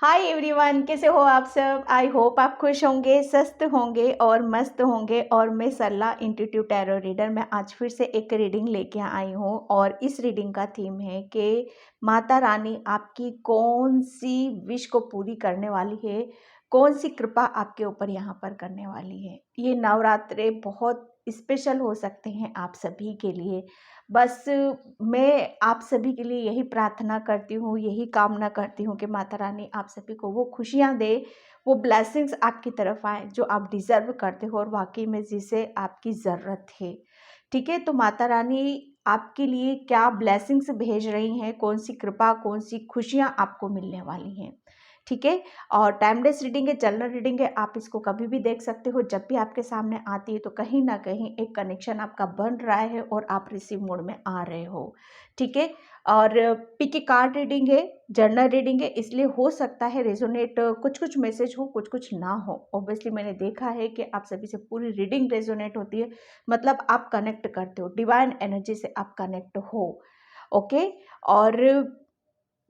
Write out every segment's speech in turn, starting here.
Hi everyone, कैसे हो आप सब। आई होप आप खुश होंगे, स्वस्थ होंगे और मस्त होंगे। और मैं सरला इंट्यूटिव टैरो रीडर मैं आज फिर से एक रीडिंग लेके आई हूँ और इस रीडिंग का थीम है कि माता रानी आपकी कौन सी विश को पूरी करने वाली है, कौन सी कृपा आपके ऊपर यहाँ पर करने वाली है। ये नवरात्रे बहुत स्पेशल हो सकते हैं आप सभी के लिए। बस मैं आप सभी के लिए यही प्रार्थना करती हूँ, यही कामना करती हूँ कि माता रानी आप सभी को वो खुशियाँ दे, वो ब्लेसिंग्स आपकी तरफ आए जो आप डिज़र्व करते हो और वाक़ई में जिसे आपकी ज़रूरत है। ठीक है, तो माता रानी आपके लिए क्या ब्लेसिंग्स भेज रही हैं, कौन-सी कृपा, कौन-सी खुशियाँ आपको मिलने वाली हैं। ठीक है, और टाइमलेस रीडिंग है, जनरल रीडिंग है, आप इसको कभी भी देख सकते हो। जब भी आपके सामने आती है तो कहीं न कहीं एक कनेक्शन आपका बन रहा है और आप रिसीव मोड में आ रहे हो। ठीक है, और पिकी कार्ड रीडिंग है, जनरल रीडिंग है, इसलिए हो सकता है रेजोनेट कुछ-कुछ मैसेज हो, कुछ-कुछ ना हो। ऑब्वियसली मैंने देखा है कि आप सभी से पूरी रीडिंग रेजोनेट होती है, मतलब आप कनेक्ट करते हो, डिवाइन एनर्जी से आप कनेक्ट हो। ओके, और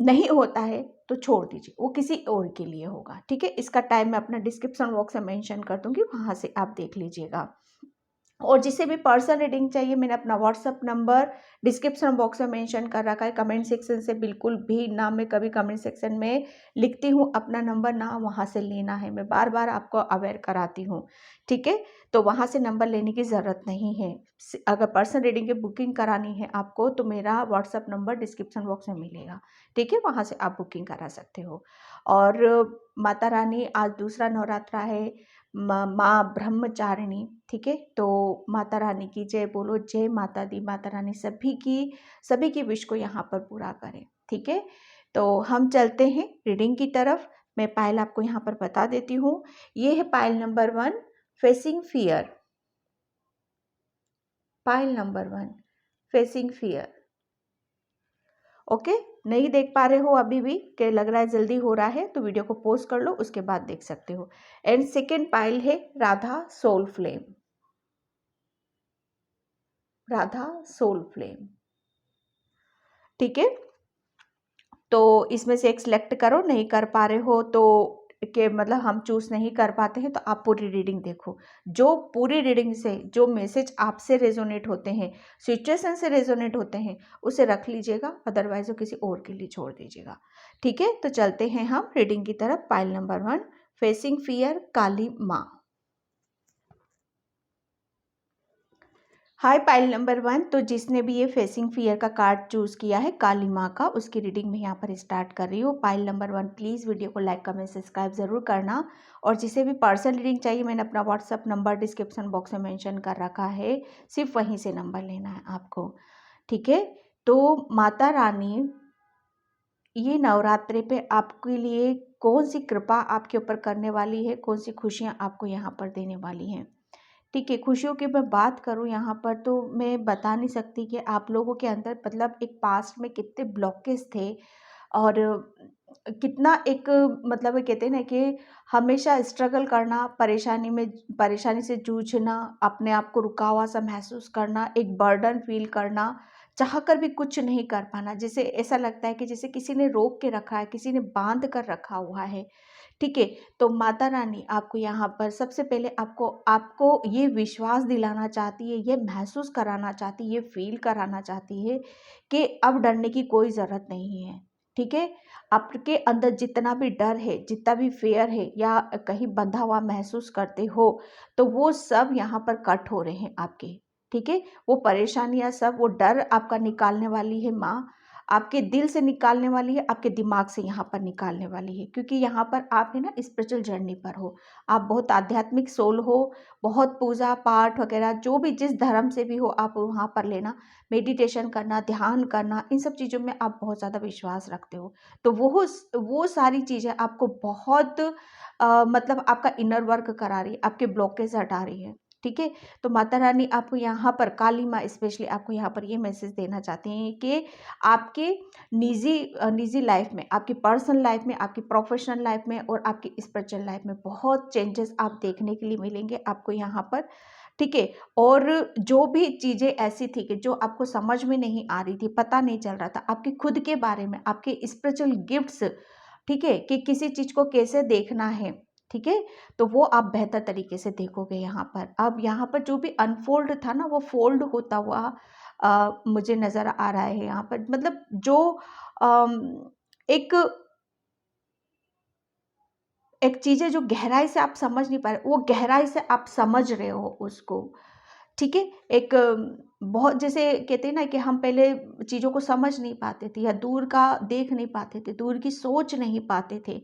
नहीं होता है तो छोड़ दीजिए, वो किसी और के लिए होगा। ठीक है, इसका टाइम मैं अपना डिस्क्रिप्शन बॉक्स में मेंशन कर दूंगी, वहां से आप देख लीजिएगा। और जिसे भी पर्सनल रीडिंग चाहिए, मैंने अपना व्हाट्सअप नंबर डिस्क्रिप्शन बॉक्स में मेंशन कर रखा है। कमेंट सेक्शन से बिल्कुल भी ना, मैं कभी कमेंट सेक्शन में लिखती हूँ अपना नंबर, ना वहाँ से लेना है। मैं बार बार आपको अवेयर कराती हूँ। ठीक है, तो वहाँ से नंबर लेने की ज़रूरत नहीं है। अगर पर्सनल रीडिंग की बुकिंग करानी है आपको तो मेरा व्हाट्सअप नंबर डिस्क्रिप्शन बॉक्स में मिलेगा। ठीक है, वहाँ से आप बुकिंग करा सकते हो। और माता रानी आज दूसरा नवरात्रा है, माँ ब्रह्मचारिणी। ठीक है, तो माता रानी की जय बोलो, जय माता दी। माता रानी सभी की विश को यहाँ पर पूरा करें। ठीक है, तो हम चलते हैं रीडिंग की तरफ। मैं पायल आपको यहाँ पर बता देती हूँ। ये है pile number 1, facing fear. Pile number 1, facing fear. Okay, नहीं देख पा रहे हो अभी भी कि लग रहा है जल्दी हो रहा है, तो वीडियो को पॉज कर लो, उसके बाद देख सकते हो। एंड सेकेंड पायल है Radha soul flame. Radha soul flame. ठीक है, तो इसमें से एक सिलेक्ट करो। नहीं कर पा रहे हो तो के मतलब हम चूज नहीं कर पाते हैं, तो आप पूरी रीडिंग देखो। जो पूरी रीडिंग से जो मैसेज आपसे रेजोनेट होते हैं, सिचुएशन से रेजोनेट होते हैं, उसे रख लीजिएगा, अदरवाइज वो किसी और के लिए छोड़ दीजिएगा। ठीक है, तो चलते हैं हम रीडिंग की तरफ। पाइल नंबर 1, फेसिंग फियर, काली माँ। हाय पाइल नंबर 1, तो जिसने भी ये फेसिंग फियर का कार्ड चूज किया है काली माँ का, उसकी रीडिंग में यहाँ पर स्टार्ट कर रही हूँ। पाइल नंबर 1, प्लीज़ वीडियो को लाइक कमेंट सब्सक्राइब जरूर करना। और जिसे भी पर्सनल रीडिंग चाहिए, मैंने अपना व्हाट्सअप नंबर डिस्क्रिप्शन बॉक्स में मेंशन कर रखा है, सिर्फ वहीं से नंबर लेना है आपको। ठीक है, तो माता रानी ये नवरात्रि पे आपके लिए कौन सी कृपा आपके ऊपर करने वाली है, कौन सी खुशियाँ आपको यहाँ पर देने वाली हैं। ठीक है, खुशियों की मैं बात करूँ यहाँ पर, तो मैं बता नहीं सकती कि आप लोगों के अंदर मतलब एक पास्ट में कितने ब्लॉकेज थे और कितना एक मतलब ये कहते हैं ना कि हमेशा स्ट्रगल करना, परेशानी से जूझना, अपने आप को रुका हुआ सा महसूस करना, एक बर्डन फील करना, चाह कर भी कुछ नहीं कर पाना, जैसे ऐसा लगता है कि जैसे किसी ने रोक के रखा है, किसी ने बांध कर रखा हुआ है। ठीक है, तो माता रानी आपको यहाँ पर सबसे पहले आपको आपको ये विश्वास दिलाना चाहती है, ये महसूस कराना चाहती है, ये फील कराना चाहती है कि अब डरने की कोई ज़रूरत नहीं है। ठीक है, आपके अंदर जितना भी डर है, जितना भी फेयर है या कहीं बंधा हुआ महसूस करते हो, तो वो सब यहाँ पर कट हो रहे हैं आपके। ठीक है, वो परेशानियाँ सब, वो डर आपका निकालने वाली है माँ, आपके दिल से निकालने वाली है, आपके दिमाग से यहाँ पर निकालने वाली है। क्योंकि यहाँ पर आप है ना स्पिरिचुअल जर्नी पर हो, आप बहुत आध्यात्मिक सोल हो, बहुत पूजा पाठ वगैरह जो भी जिस धर्म से भी हो आप वहाँ पर लेना, मेडिटेशन करना, ध्यान करना, इन सब चीज़ों में आप बहुत ज़्यादा विश्वास रखते हो। तो वो सारी चीज़ें आपको बहुत मतलब आपका इनर वर्क करा रही है, आपके ब्लॉकेज हटा रही है। ठीक है, तो माता रानी आपको यहाँ पर, काली माँ स्पेशली आपको यहाँ पर ये मैसेज देना चाहती हैं कि आपके निजी लाइफ में, आपकी पर्सनल लाइफ में, आपकी प्रोफेशनल लाइफ में और आपकी स्पिरिचुअल लाइफ में बहुत चेंजेस आप देखने के लिए मिलेंगे आपको यहाँ पर। ठीक है, और जो भी चीज़ें ऐसी थी कि जो आपको समझ में नहीं आ रही थी, पता नहीं चल रहा था आपके खुद के बारे में, आपके स्पिरिचुअल गिफ्ट्स ठीक है, कि किसी चीज़ को कैसे देखना है, ठीक है, तो वो आप बेहतर तरीके से देखोगे यहाँ पर। अब यहाँ पर जो भी अनफोल्ड था ना, वो फोल्ड होता हुआ मुझे नज़र आ रहा है यहाँ पर। मतलब जो एक एक चीज़ है जो गहराई से आप समझ नहीं पा रहे, वो गहराई से आप समझ रहे हो उसको, ठीक है। एक बहुत, जैसे कहते हैं ना कि हम पहले चीज़ों को समझ नहीं पाते थे या दूर का देख नहीं पाते थे, दूर की सोच नहीं पाते थे,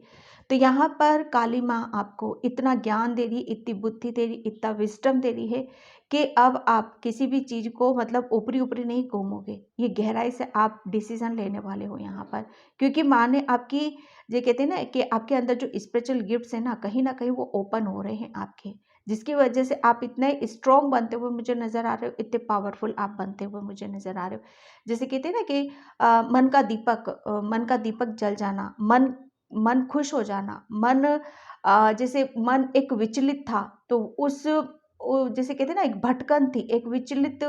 तो यहाँ पर काली माँ आपको इतना ज्ञान दे रही, इतनी बुद्धि दे रही, इतना विजडम दे रही है कि अब आप किसी भी चीज़ को मतलब ऊपरी ऊपरी नहीं घूमोगे, ये गहराई से आप डिसीजन लेने वाले हो यहाँ पर। क्योंकि माँ ने आपकी, ये कहते हैं ना कि आपके अंदर जो स्पिरिचुअल गिफ्ट्स है ना कहीं वो ओपन हो रहे हैं आपके, जिसकी वजह से आप इतने स्ट्रॉन्ग बनते हुए मुझे नज़र आ रहे हो, इतने पावरफुल आप बनते हुए मुझे नज़र आ रहे हो। जैसे कहते हैं ना कि मन का दीपक जल जाना, मन मन खुश हो जाना, मन जैसे मन एक विचलित था, तो जैसे कहते हैं ना, एक भटकन थी, एक विचलित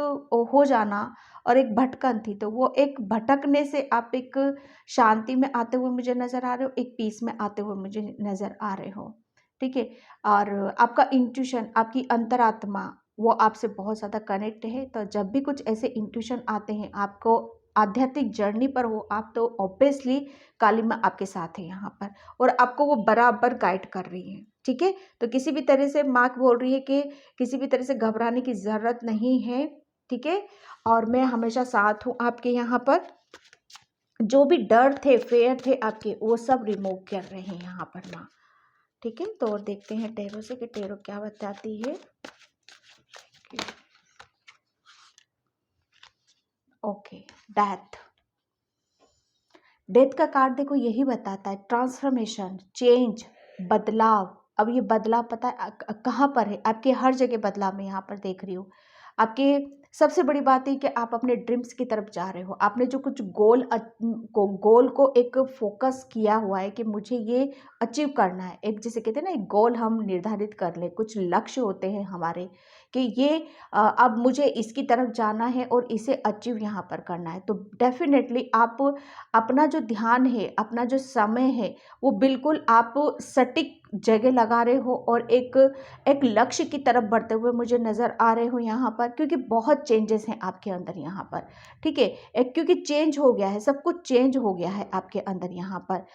हो जाना और एक भटकन थी, तो वो एक भटकने से आप एक शांति में आते हुए मुझे नज़र आ रहे हो, एक पीस में आते हुए मुझे नज़र आ रहे हो, ठीक है। और आपका इंट्यूशन, आपकी अंतरात्मा, वो आपसे बहुत ज़्यादा कनेक्ट है। तो जब भी कुछ ऐसे इंट्यूशन आते हैं, आपको आध्यात्मिक जर्नी पर हो आप, तो ऑब्वियसली काली माँ आपके साथ है यहाँ पर, और आपको वो बराबर गाइड कर रही है, ठीक है। तो किसी भी तरह से माँ बोल रही है कि किसी भी तरह से घबराने की ज़रूरत नहीं है, ठीक है, और मैं हमेशा साथ हूँ आपके यहाँ पर। जो भी डर थे, फेयर थे आपके, वो सब रिमूव कर रहे हैं यहाँ पर माँ, ठीक है। तो और देखते हैं टेरो से कि टेरो क्या बताती है। Okay, death. डेथ का कार्ड देखो यही बताता है, ट्रांसफॉर्मेशन, चेंज, बदलाव। अब ये बदलाव पता है कहाँ पर है? आपके हर जगह बदलाव मैं यहाँ पर देख रही हूँ। आपके सबसे बड़ी बात है कि आप अपने ड्रीम्स की तरफ जा रहे हो। आपने जो कुछ गोल को एक फोकस किया हुआ है कि मुझे ये अचीव करना है। एक जैसे कहते हैं ना, एक गोल हम निर्धारित कर ले, कुछ लक्ष्य होते हैं हमारे कि ये अब मुझे इसकी तरफ जाना है और इसे अचीव यहाँ पर करना है। तो डेफिनेटली आप अपना जो ध्यान है, अपना जो समय है, वो बिल्कुल आप सटीक जगह लगा रहे हो और एक एक लक्ष्य की तरफ बढ़ते हुए मुझे नज़र आ रहे हो यहाँ पर। क्योंकि बहुत चेंजेस हैं आपके अंदर यहाँ पर, ठीक है। एक क्योंकि चेंज हो गया है, सब कुछ चेंज हो गया है आपके अंदर यहाँ पर।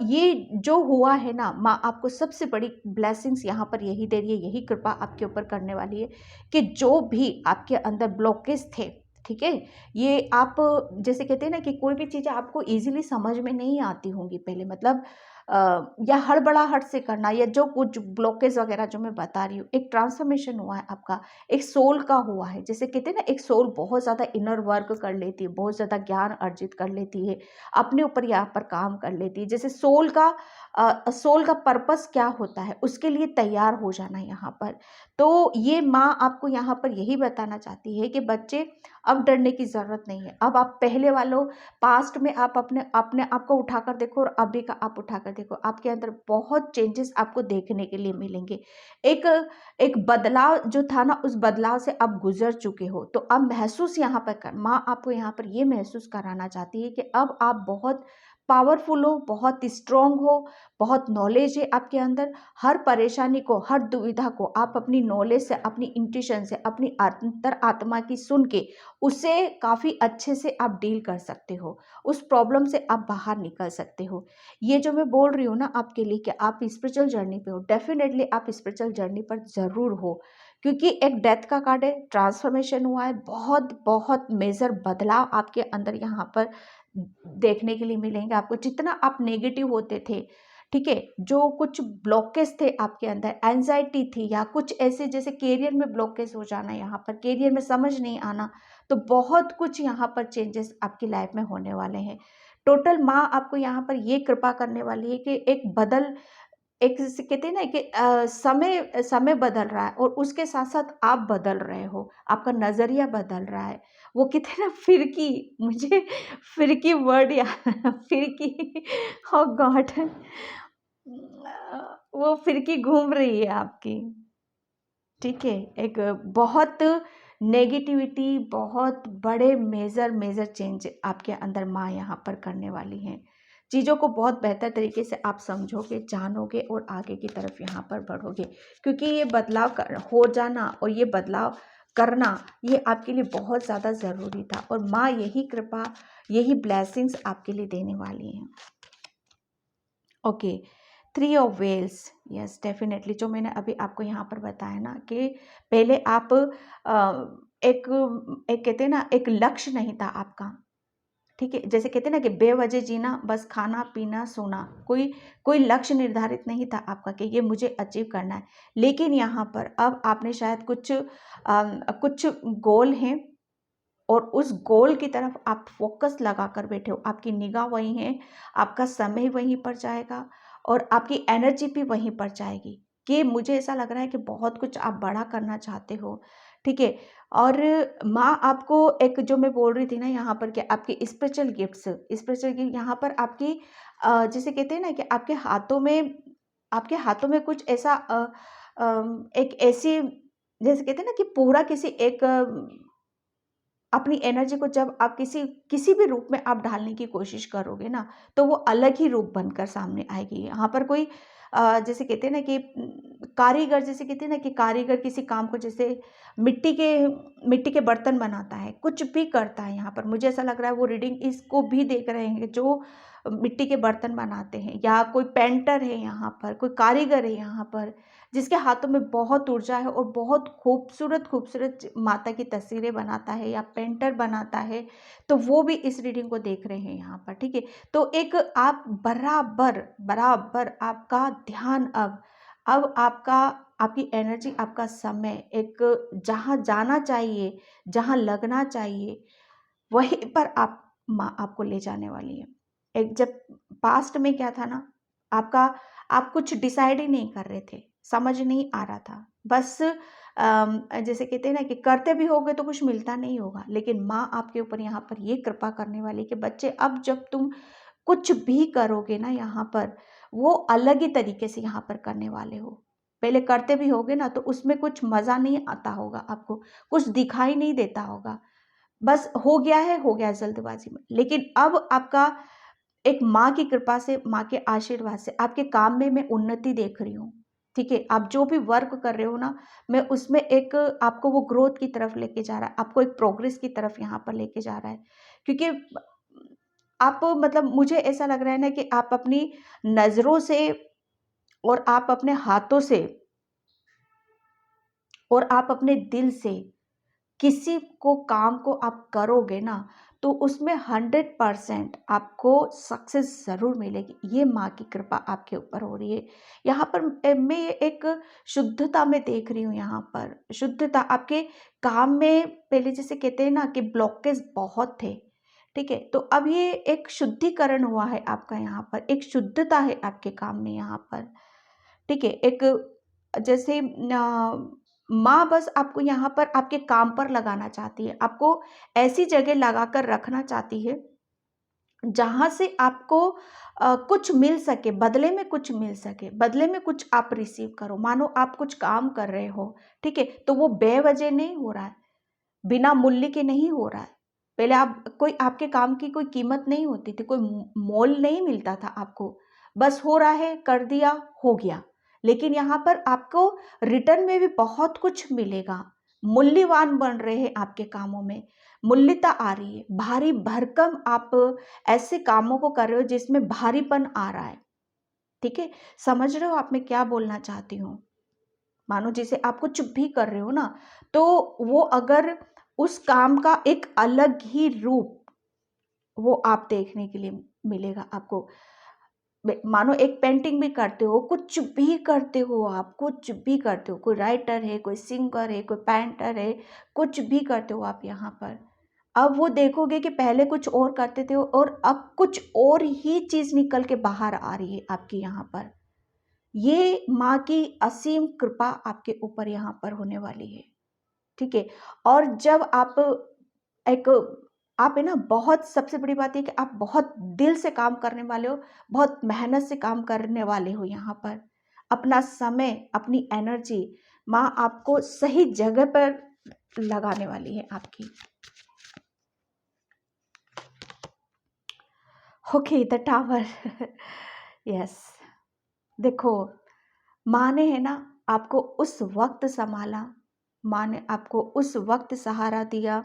ये जो हुआ है ना, माँ आपको सबसे बड़ी ब्लेसिंग्स यहाँ पर यही दे रही है, यही कृपा आपके ऊपर करने वाली है कि जो भी आपके अंदर ब्लॉकेज थे, ठीक है, ये आप, जैसे कहते हैं ना कि कोई भी चीज़ें आपको इजीली समझ में नहीं आती होंगी पहले, मतलब या हड़बड़ाहट से करना, या जो कुछ ब्लॉकेज वगैरह जो मैं बता रही हूँ, एक ट्रांसफॉर्मेशन हुआ है आपका, एक सोल का हुआ है। जैसे कहते हैं ना, एक सोल बहुत ज़्यादा इनर वर्क कर लेती है, बहुत ज़्यादा ज्ञान अर्जित कर लेती है, अपने ऊपर यहाँ पर काम कर लेती है। जैसे सोल का पर्पस क्या होता है, उसके लिए तैयार हो जाना यहाँ पर। तो ये माँ आपको यहाँ पर यही बताना चाहती है कि बच्चे, अब डरने की ज़रूरत नहीं है। अब आप पहले वालों पास्ट में आप अपने अपने आप को उठाकर देखो और अभी का आप उठाकर देखो, आपके अंदर बहुत चेंजेस आपको देखने के लिए मिलेंगे। एक एक बदलाव जो था ना, उस बदलाव से आप गुजर चुके हो, तो अब महसूस यहाँ पर कर, माँ आपको यहाँ पर ये महसूस कराना चाहती है कि अब आप बहुत पावरफुल हो, बहुत स्ट्रोंग हो, बहुत नॉलेज है आपके अंदर। हर परेशानी को, हर दुविधा को आप अपनी नॉलेज से, अपनी इंट्यूशन से, अपनी अंतर आत्मा की सुन के उसे काफ़ी अच्छे से आप डील कर सकते हो, उस प्रॉब्लम से आप बाहर निकल सकते हो। ये जो मैं बोल रही हूँ ना आपके लिए कि आप स्पिरिचुअल जर्नी पे हो, डेफिनेटली आप स्पिरिचुअल जर्नी पर ज़रूर हो। क्योंकि एक डेथ का कार्ड है, ट्रांसफॉर्मेशन हुआ है, बहुत बहुत मेजर बदलाव आपके अंदर यहाँ पर देखने के लिए मिलेंगे आपको। जितना आप नेगेटिव होते थे, ठीक है, जो कुछ ब्लॉकेज थे आपके अंदर, एंजाइटी थी या कुछ ऐसे, जैसे कैरियर में ब्लॉकेज हो जाना, यहाँ पर कैरियर में समझ नहीं आना, तो बहुत कुछ यहाँ पर चेंजेस आपकी लाइफ में होने वाले हैं। टोटल माँ आपको यहाँ पर ये कृपा करने वाली है कि एक जैसे कहते हैं ना कि समय समय बदल रहा है और उसके साथ साथ आप बदल रहे हो, आपका नज़रिया बदल रहा है। वो कहते हैं ना, फिरकी, मुझे फिरकी वर्ड याद फिरकी, ओह गॉड, वो फिरकी घूम रही है आपकी, ठीक है। एक बहुत नेगेटिविटी, बहुत बड़े मेजर मेजर चेंज आपके अंदर माँ यहाँ पर करने वाली हैं। चीज़ों को बहुत बेहतर तरीके से आप समझोगे, जानोगे और आगे की तरफ यहाँ पर बढ़ोगे, क्योंकि ये बदलाव हो जाना और ये बदलाव करना ये आपके लिए बहुत ज़्यादा ज़रूरी था, और माँ यही कृपा, यही ब्लेसिंग्स आपके लिए देने वाली हैं। Okay, 3 of wells, yes definitely, जो मैंने अभी आपको यहाँ पर बताया ना कि पहले आप एक एक कहते हैं ना, एक लक्ष्य नहीं था आपका, ठीक है, जैसे कहते हैं ना कि बेवजह जीना, बस खाना पीना सोना, कोई लक्ष्य निर्धारित नहीं था आपका कि ये मुझे अचीव करना है। लेकिन यहाँ पर अब आपने शायद कुछ गोल हैं, और उस गोल की तरफ आप फोकस लगा कर बैठे हो, आपकी निगाह वहीं है, आपका समय वहीं पर जाएगा और आपकी एनर्जी भी वहीं पर जाएगी, कि मुझे ऐसा लग रहा है कि बहुत कुछ आप बड़ा करना चाहते हो, ठीक है। और माँ आपको एक, जो मैं बोल रही थी ना यहाँ पर, कि आपकी स्पिरिचुअल गिफ्ट यहाँ पर आपकी जैसे कहते हैं ना कि आपके हाथों में कुछ ऐसा एक ऐसी, जैसे कहते हैं ना कि पूरा किसी एक अपनी एनर्जी को जब आप किसी भी रूप में आप ढालने की कोशिश करोगे ना, तो वो अलग ही रूप बनकर सामने आएगी। यहाँ पर कोई जैसे कहते हैं ना कि कारीगर, जैसे कहते हैं ना कि कारीगर किसी काम को, जैसे मिट्टी के बर्तन बनाता है, कुछ भी करता है, यहाँ पर मुझे ऐसा लग रहा है वो रीडिंग इसको भी देख रहे हैं, जो मिट्टी के बर्तन बनाते हैं, या कोई पेंटर है यहाँ पर, कोई कारीगर है यहाँ पर, जिसके हाथों में बहुत ऊर्जा है और बहुत खूबसूरत खूबसूरत माता की तस्वीरें बनाता है या पेंटर बनाता है, तो वो भी इस रीडिंग को देख रहे हैं यहाँ पर, ठीक है। तो एक आप बराबर बराबर आपका ध्यान अब आपकी एनर्जी, आपका समय एक जहाँ जाना चाहिए, जहाँ लगना चाहिए, वहीं पर माँ आपको ले जाने वाली है। एक जब पास्ट में क्या था ना, आपका आप कुछ डिसाइड ही नहीं कर रहे थे, समझ नहीं आ रहा था, बस जैसे कहते हैं ना कि करते भी होगे तो कुछ मिलता नहीं होगा, लेकिन माँ आपके ऊपर यहाँ पर ये कृपा करने वाली कि बच्चे, अब जब तुम कुछ भी करोगे ना यहाँ पर, वो अलग ही तरीके से यहाँ पर करने वाले हो। पहले करते भी होगे ना तो उसमें कुछ मज़ा नहीं आता होगा आपको, कुछ दिखाई नहीं देता होगा, बस हो गया जल्दबाजी में। लेकिन अब आपका एक माँ की कृपा से, माँ के आशीर्वाद से आपके काम में मैं उन्नति देख रही हूँ, ठीक है। आप जो भी वर्क कर रहे हो ना, मैं उसमें एक आपको वो ग्रोथ की तरफ लेके जा रहा है, आपको एक प्रोग्रेस की तरफ यहाँ पर लेके जा रहा है, क्योंकि आप मतलब मुझे ऐसा लग रहा है ना कि आप अपनी नज़रों से और आप अपने हाथों से और आप अपने दिल से किसी को काम को आप करोगे ना, तो उसमें 100% आपको सक्सेस ज़रूर मिलेगी। ये माँ की कृपा आपके ऊपर हो रही है। यहाँ पर मैं एक शुद्धता में देख रही हूँ, यहाँ पर शुद्धता आपके काम में, पहले जैसे कहते हैं ना कि ब्लॉकेज बहुत थे, ठीक है, तो अब ये एक शुद्धिकरण हुआ है आपका, यहाँ पर एक शुद्धता है आपके काम में यहाँ पर, ठीक है। एक जैसे माँ बस आपको यहाँ पर आपके काम पर लगाना चाहती है, आपको ऐसी जगह लगा कर रखना चाहती है जहाँ से आपको कुछ मिल सके, बदले में कुछ मिल सके, बदले में कुछ आप रिसीव करो। मानो आप कुछ काम कर रहे हो, ठीक है, तो वो बेवजह नहीं हो रहा है, बिना मूल्य के नहीं हो रहा है। पहले आपके काम की कोई कीमत नहीं होती थी, कोई मोल नहीं मिलता था आपको, बस हो रहा है, कर दिया, हो गया। लेकिन यहाँ पर आपको रिटर्न में भी बहुत कुछ मिलेगा, मूल्यवान बन रहे हैं आपके कामों में, मूल्यता आ रही है, भारी भरकम आप ऐसे कामों को कर रहे हो जिसमें भारीपन आ रहा है, ठीक है। समझ रहे हो आप मैं क्या बोलना चाहती हूँ? मानो जैसे आप कुछ भी कर रहे हो ना, तो वो अगर उस काम का एक अलग ही रूप वो आप देखने के लिए मिलेगा आपको। मानो एक पेंटिंग भी करते हो, कुछ भी करते हो आप, कुछ भी करते हो, कोई राइटर है, कोई सिंगर है, कोई पेंटर है, कुछ भी करते हो आप यहाँ पर। अब वो देखोगे कि पहले कुछ और करते थे और अब कुछ और ही चीज़ निकल के बाहर आ रही है आपकी यहाँ पर। ये माँ की असीम कृपा आपके ऊपर यहाँ पर होने वाली है, ठीक है। और जब एक आप है ना, बहुत सबसे बड़ी बात ये कि आप बहुत दिल से काम करने वाले हो, बहुत मेहनत से काम करने वाले हो यहाँ पर। अपना समय, अपनी एनर्जी माँ आपको सही जगह पर लगाने वाली है आपकी। Okay, the tower. यस। देखो, माँ ने है ना आपको उस वक्त संभाला, माँ ने आपको उस वक्त सहारा दिया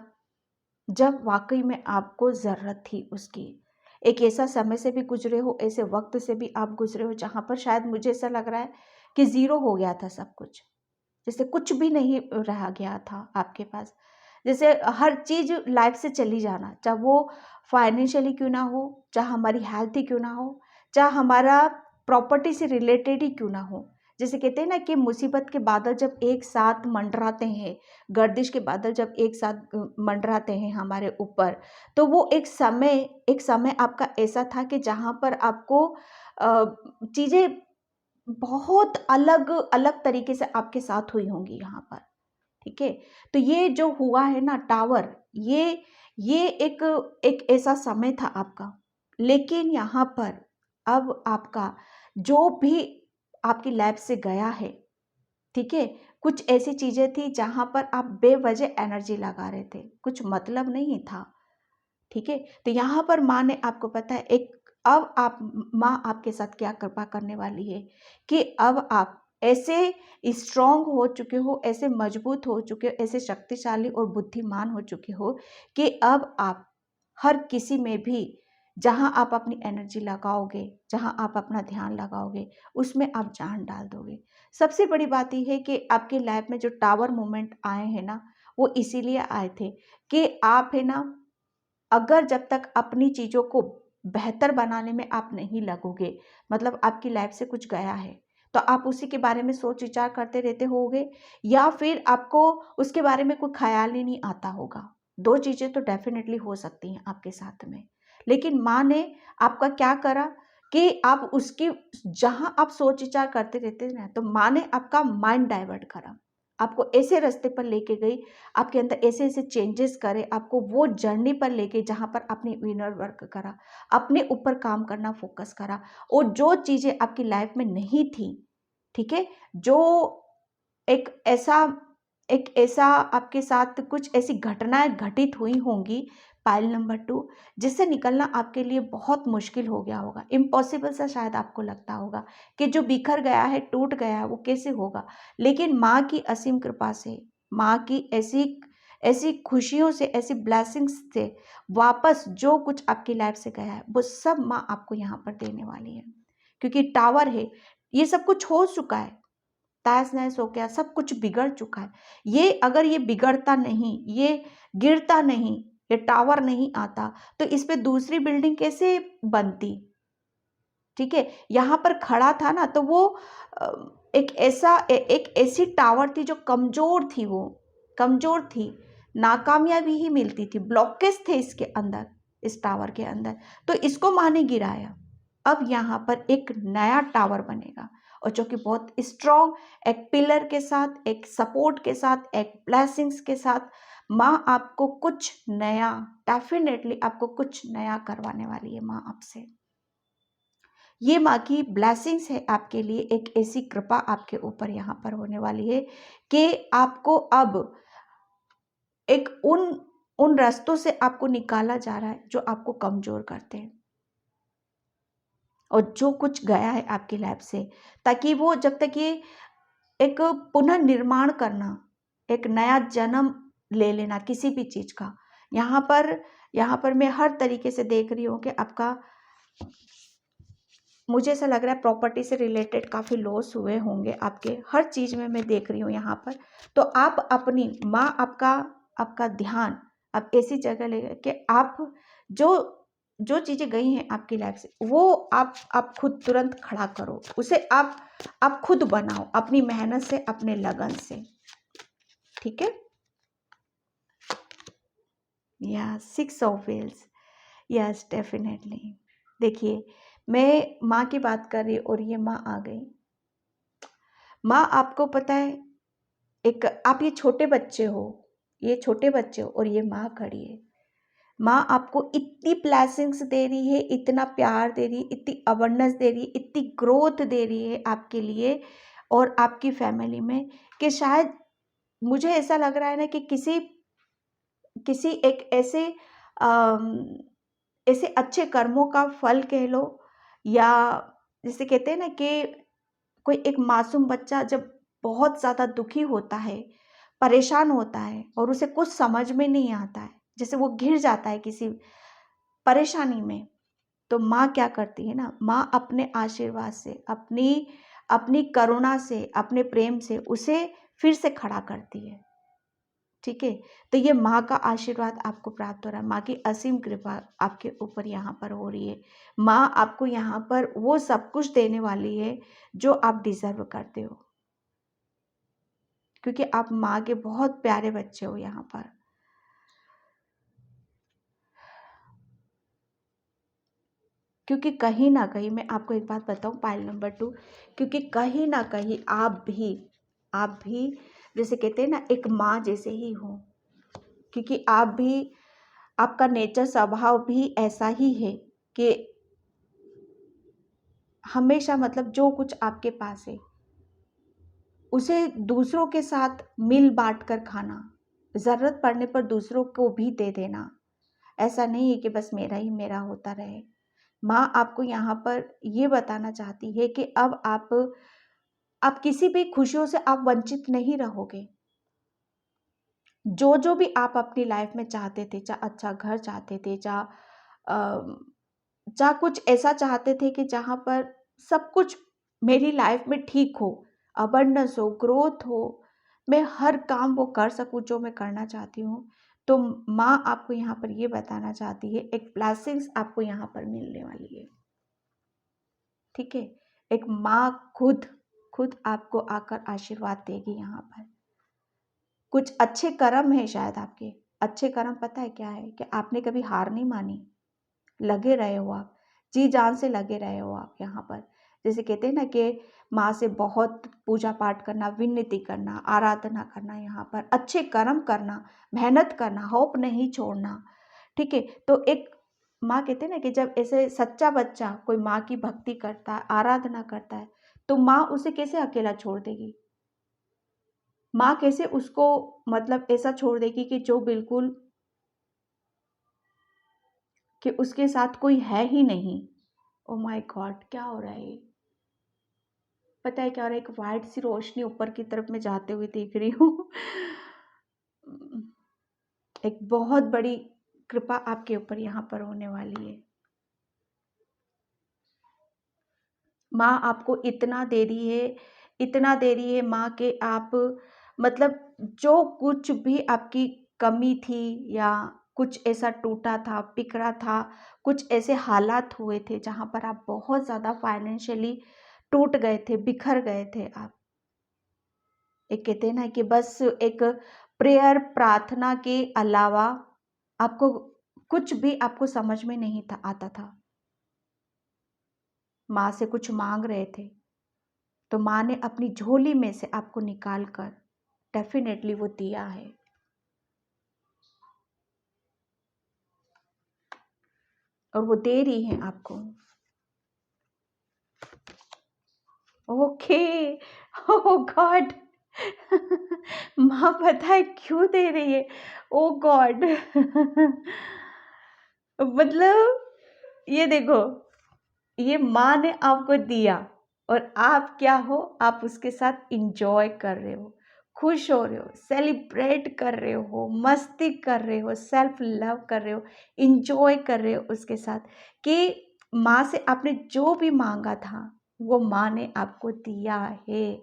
जब वाकई में आपको ज़रूरत थी उसकी। एक ऐसा समय से भी गुजरे हो, ऐसे वक्त से भी आप गुजरे हो जहाँ पर शायद मुझे ऐसा लग रहा है कि ज़ीरो हो गया था सब कुछ, जैसे कुछ भी नहीं रह गया था आपके पास, जैसे हर चीज़ लाइफ से चली जाना, चाहे वो फाइनेंशियली क्यों ना हो, चाहे हमारी हेल्थ ही क्यों ना हो, चाहे हमारा प्रॉपर्टी से रिलेटेड ही क्यों ना हो। जैसे कहते हैं ना कि मुसीबत के बादल जब एक साथ मंडराते हैं, गर्दिश के बादल जब एक साथ मंडराते हैं हमारे ऊपर, तो वो एक समय आपका ऐसा था कि जहाँ पर आपको चीज़ें बहुत अलग अलग तरीके से आपके साथ हुई होंगी यहाँ पर। ठीक है, तो ये जो हुआ है ना टावर, ये एक एक ऐसा समय था आपका, लेकिन यहाँ पर अब आपका जो भी आपकी लाइफ से गया है, ठीक है, कुछ ऐसी चीजें थी जहां पर आप बेवजह एनर्जी लगा रहे थे, कुछ मतलब नहीं था। ठीक है, तो यहाँ पर माँ ने आपको पता है एक, अब आप, माँ आपके साथ क्या कृपा करने वाली है कि अब आप ऐसे स्ट्रांग हो चुके हो, ऐसे मजबूत हो चुके हो, ऐसे शक्तिशाली और बुद्धिमान हो चुके हो कि अब आप हर किसी में भी जहाँ आप अपनी एनर्जी लगाओगे, जहाँ आप अपना ध्यान लगाओगे, उसमें आप जान डाल दोगे। सबसे बड़ी बात यह है कि आपकी लाइफ में जो टावर मोमेंट आए हैं ना, वो इसीलिए आए थे कि आप है ना, अगर जब तक अपनी चीज़ों को बेहतर बनाने में आप नहीं लगोगे, मतलब आपकी लाइफ से कुछ गया है, तो आप उसी के बारे में सोच विचार करते रहते होगे, या फिर आपको उसके बारे में कोई ख्याल ही नहीं आता होगा। दो चीज़ें तो डेफिनेटली हो सकती हैं आपके साथ में। लेकिन माँ ने आपका क्या करा कि आप उसकी, जहाँ आप सोच विचार करते रहते ना, तो माँ ने आपका माइंड डाइवर्ट करा, आपको ऐसे रास्ते पर लेके गई, आपके अंदर ऐसे ऐसे चेंजेस करे, आपको वो जर्नी पर लेके जहाँ पर आपने इनर वर्क करा, अपने ऊपर काम करना फोकस करा, और जो चीज़ें आपकी लाइफ में नहीं थी, ठीक है, जो एक ऐसा एक ऐसा आपके साथ कुछ ऐसी घटनाएं घटित हुई होंगी, पाइल नंबर 2, जिससे निकलना आपके लिए बहुत मुश्किल हो गया होगा, इम्पॉसिबल सा शायद आपको लगता होगा कि जो बिखर गया है, टूट गया है, वो कैसे होगा। लेकिन माँ की असीम कृपा से, माँ की ऐसी ऐसी खुशियों से, ऐसी ब्लेसिंग्स से वापस जो कुछ आपकी लाइफ से गया है, वो सब माँ आपको यहाँ पर देने वाली है। क्योंकि टावर है, ये सब कुछ हो चुका है, तहस नहस हो गया, सब कुछ बिगड़ चुका है। ये अगर ये बिगड़ता नहीं, ये गिरता नहीं, ये टावर नहीं आता, तो इस पे दूसरी बिल्डिंग कैसे बनती। ठीक है, यहाँ पर खड़ा था ना, तो वो एक ऐसी टावर थी जो कमजोर थी, वो कमजोर थी, नाकामयाबी ही मिलती थी, ब्लॉकेज थे इसके अंदर, इस टावर के अंदर, तो इसको माँ ने गिराया। अब यहाँ पर एक नया टावर बनेगा, और जो कि बहुत स्ट्रॉन्ग, एक पिलर के साथ, एक सपोर्ट के साथ, एक ब्लेसिंग्स के साथ, माँ आपको कुछ नया, डेफिनेटली आपको कुछ नया करवाने वाली है माँ आपसे। ये माँ की ब्लेसिंग्स है आपके लिए, एक ऐसी कृपा आपके ऊपर यहाँ पर होने वाली है कि आपको अब एक उन रास्तों से आपको निकाला जा रहा है जो आपको कमजोर करते हैं, और जो कुछ गया है आपकी लाइफ से, ताकि वो जब तक ये एक पुनर्निर्माण करना, एक नया जन्म ले लेना किसी भी चीज का, यहाँ पर मैं हर तरीके से देख रही हूँ कि आपका, मुझे ऐसा लग रहा है प्रॉपर्टी से रिलेटेड काफ़ी लॉस हुए होंगे आपके, हर चीज़ में मैं देख रही हूँ यहाँ पर। तो आप अपनी माँ, आपका आपका ध्यान आप ऐसी जगह ले गए कि आप जो जो चीज़ें गई हैं आपकी लाइफ से, वो आप खुद तुरंत खड़ा करो, उसे आप खुद बनाओ अपनी मेहनत से, अपने लगन से। ठीक है, या 6 ऑफ व्हील्स, यस डेफिनेटली। देखिए, मैं माँ की बात कर रही और ये माँ आ गई। माँ आपको पता है, एक आप ये छोटे बच्चे हो, ये छोटे बच्चे हो, और ये माँ खड़ी है। माँ आपको इतनी ब्लेसिंग्स दे रही है, इतना प्यार दे रही है, इतनी अवेयरनेस दे रही है, इतनी ग्रोथ दे रही है आपके लिए और आपकी फैमिली में, कि शायद मुझे ऐसा लग रहा है ना कि किसी किसी एक ऐसे ऐसे अच्छे कर्मों का फल कह लो, या जैसे कहते हैं ना कि कोई एक मासूम बच्चा जब बहुत ज़्यादा दुखी होता है, परेशान होता है और उसे कुछ समझ में नहीं आता है, जैसे वो घिर जाता है किसी परेशानी में, तो माँ क्या करती है ना, माँ अपने आशीर्वाद से, अपनी अपनी करुणा से, अपने प्रेम से उसे फिर से खड़ा करती है। ठीक है, तो ये माँ का आशीर्वाद आपको प्राप्त हो रहा है, माँ की असीम कृपा आपके ऊपर यहाँ पर हो रही है। माँ आपको यहाँ पर वो सब कुछ देने वाली है जो आप डिजर्व करते हो, क्योंकि आप माँ के बहुत प्यारे बच्चे हो यहाँ पर। क्योंकि कहीं ना कहीं मैं आपको एक बात बताऊं, पाइल नंबर 2, क्योंकि कहीं ना कहीं आप भी जैसे कहते हैं ना एक माँ जैसे ही हो, क्योंकि आप भी, आपका नेचर स्वभाव भी ऐसा ही है कि हमेशा मतलब जो कुछ आपके पास है उसे दूसरों के साथ मिल बांट कर खाना, ज़रूरत पड़ने पर दूसरों को भी दे देना। ऐसा नहीं है कि बस मेरा ही मेरा होता रहे। माँ आपको यहाँ पर ये बताना चाहती है कि अब आप किसी भी खुशियों से आप वंचित नहीं रहोगे। जो जो भी आप अपनी लाइफ में चाहते थे, चाहे अच्छा घर चाहते थे, चाहे कुछ ऐसा चाहते थे कि जहाँ पर सब कुछ मेरी लाइफ में ठीक हो, अबंडेंस हो, ग्रोथ हो, मैं हर काम वो कर सकूँ जो मैं करना चाहती हूँ, तो माँ आपको यहाँ पर ये बताना चाहती है, एक ब्लेसिंग्स आपको यहाँ पर मिलने वाली है। ठीक है, एक माँ खुद खुद आपको आकर आशीर्वाद देगी यहाँ पर। कुछ अच्छे कर्म है शायद आपके। अच्छे कर्म पता है क्या है, कि आपने कभी हार नहीं मानी, लगे रहे हो आप, जी जान से लगे रहे हो आप यहाँ पर। जैसे कहते हैं ना कि माँ से बहुत पूजा पाठ करना, विनती करना, आराधना करना, यहाँ पर अच्छे कर्म करना, मेहनत करना, होप नहीं छोड़ना। ठीक है, तो एक माँ कहते हैं ना कि जब ऐसे सच्चा बच्चा कोई माँ की भक्ति करता है, आराधना करता है, तो माँ उसे कैसे अकेला छोड़ देगी? माँ कैसे उसको मतलब ऐसा छोड़ देगी कि जो बिल्कुल, कि उसके साथ कोई है ही नहीं। ओ माय गॉड, क्या हो रहा है ये? पता है क्या हो रहा है? एक वाइट सी रोशनी ऊपर की तरफ मैं जाते हुए देख रही हूँ। एक बहुत बड़ी कृपा आपके ऊपर यहाँ पर होने वाली है। माँ आपको इतना दे रही है, इतना दे रही है माँ के आप मतलब जो कुछ भी आपकी कमी थी, या कुछ ऐसा टूटा था, बिखरा था, कुछ ऐसे हालात हुए थे जहाँ पर आप बहुत ज़्यादा फाइनेंशियली टूट गए थे, बिखर गए थे आप। एक कहते हैं ना कि बस एक प्रेयर, प्रार्थना के अलावा आपको कुछ भी आपको समझ में नहीं था आता था। माँ से कुछ मांग रहे थे, तो माँ ने अपनी झोली में से आपको निकाल कर डेफिनेटली वो दिया है। और वो दे रही है आपको। ओके, ओ गॉड। माँ पता है क्यों दे रही है? ओ गॉड। मतलब ये देखो, ये माँ ने आपको दिया और आप क्या हो, आप उसके साथ इंजॉय कर रहे हो, खुश हो रहे हो, सेलिब्रेट कर रहे हो, मस्ती कर रहे हो, सेल्फ लव कर रहे हो, इंजॉय कर रहे हो उसके साथ, कि माँ से आपने जो भी मांगा था वो माँ ने आपको दिया है।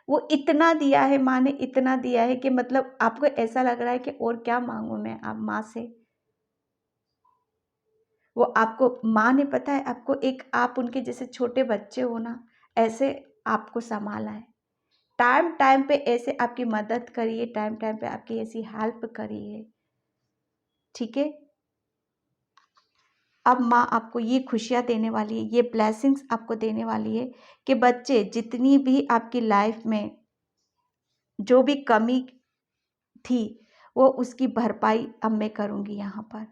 वो इतना दिया है, माँ ने इतना दिया है कि मतलब आपको ऐसा लग रहा है कि और क्या मांगू मैं आप माँ से। वो आपको माँ ने, पता है आपको, एक आप उनके जैसे छोटे बच्चे हो ना, ऐसे आपको संभाला है। टाइम टाइम पे ऐसे आपकी मदद करिए, टाइम टाइम पे आपकी ऐसी हेल्प करिए। ठीक है, अब माँ आपको ये खुशियाँ देने वाली है, ये ब्लेसिंग्स आपको देने वाली है कि बच्चे, जितनी भी आपकी लाइफ में जो भी कमी थी, वो उसकी भरपाई अब मैं करूँगी यहाँ पर।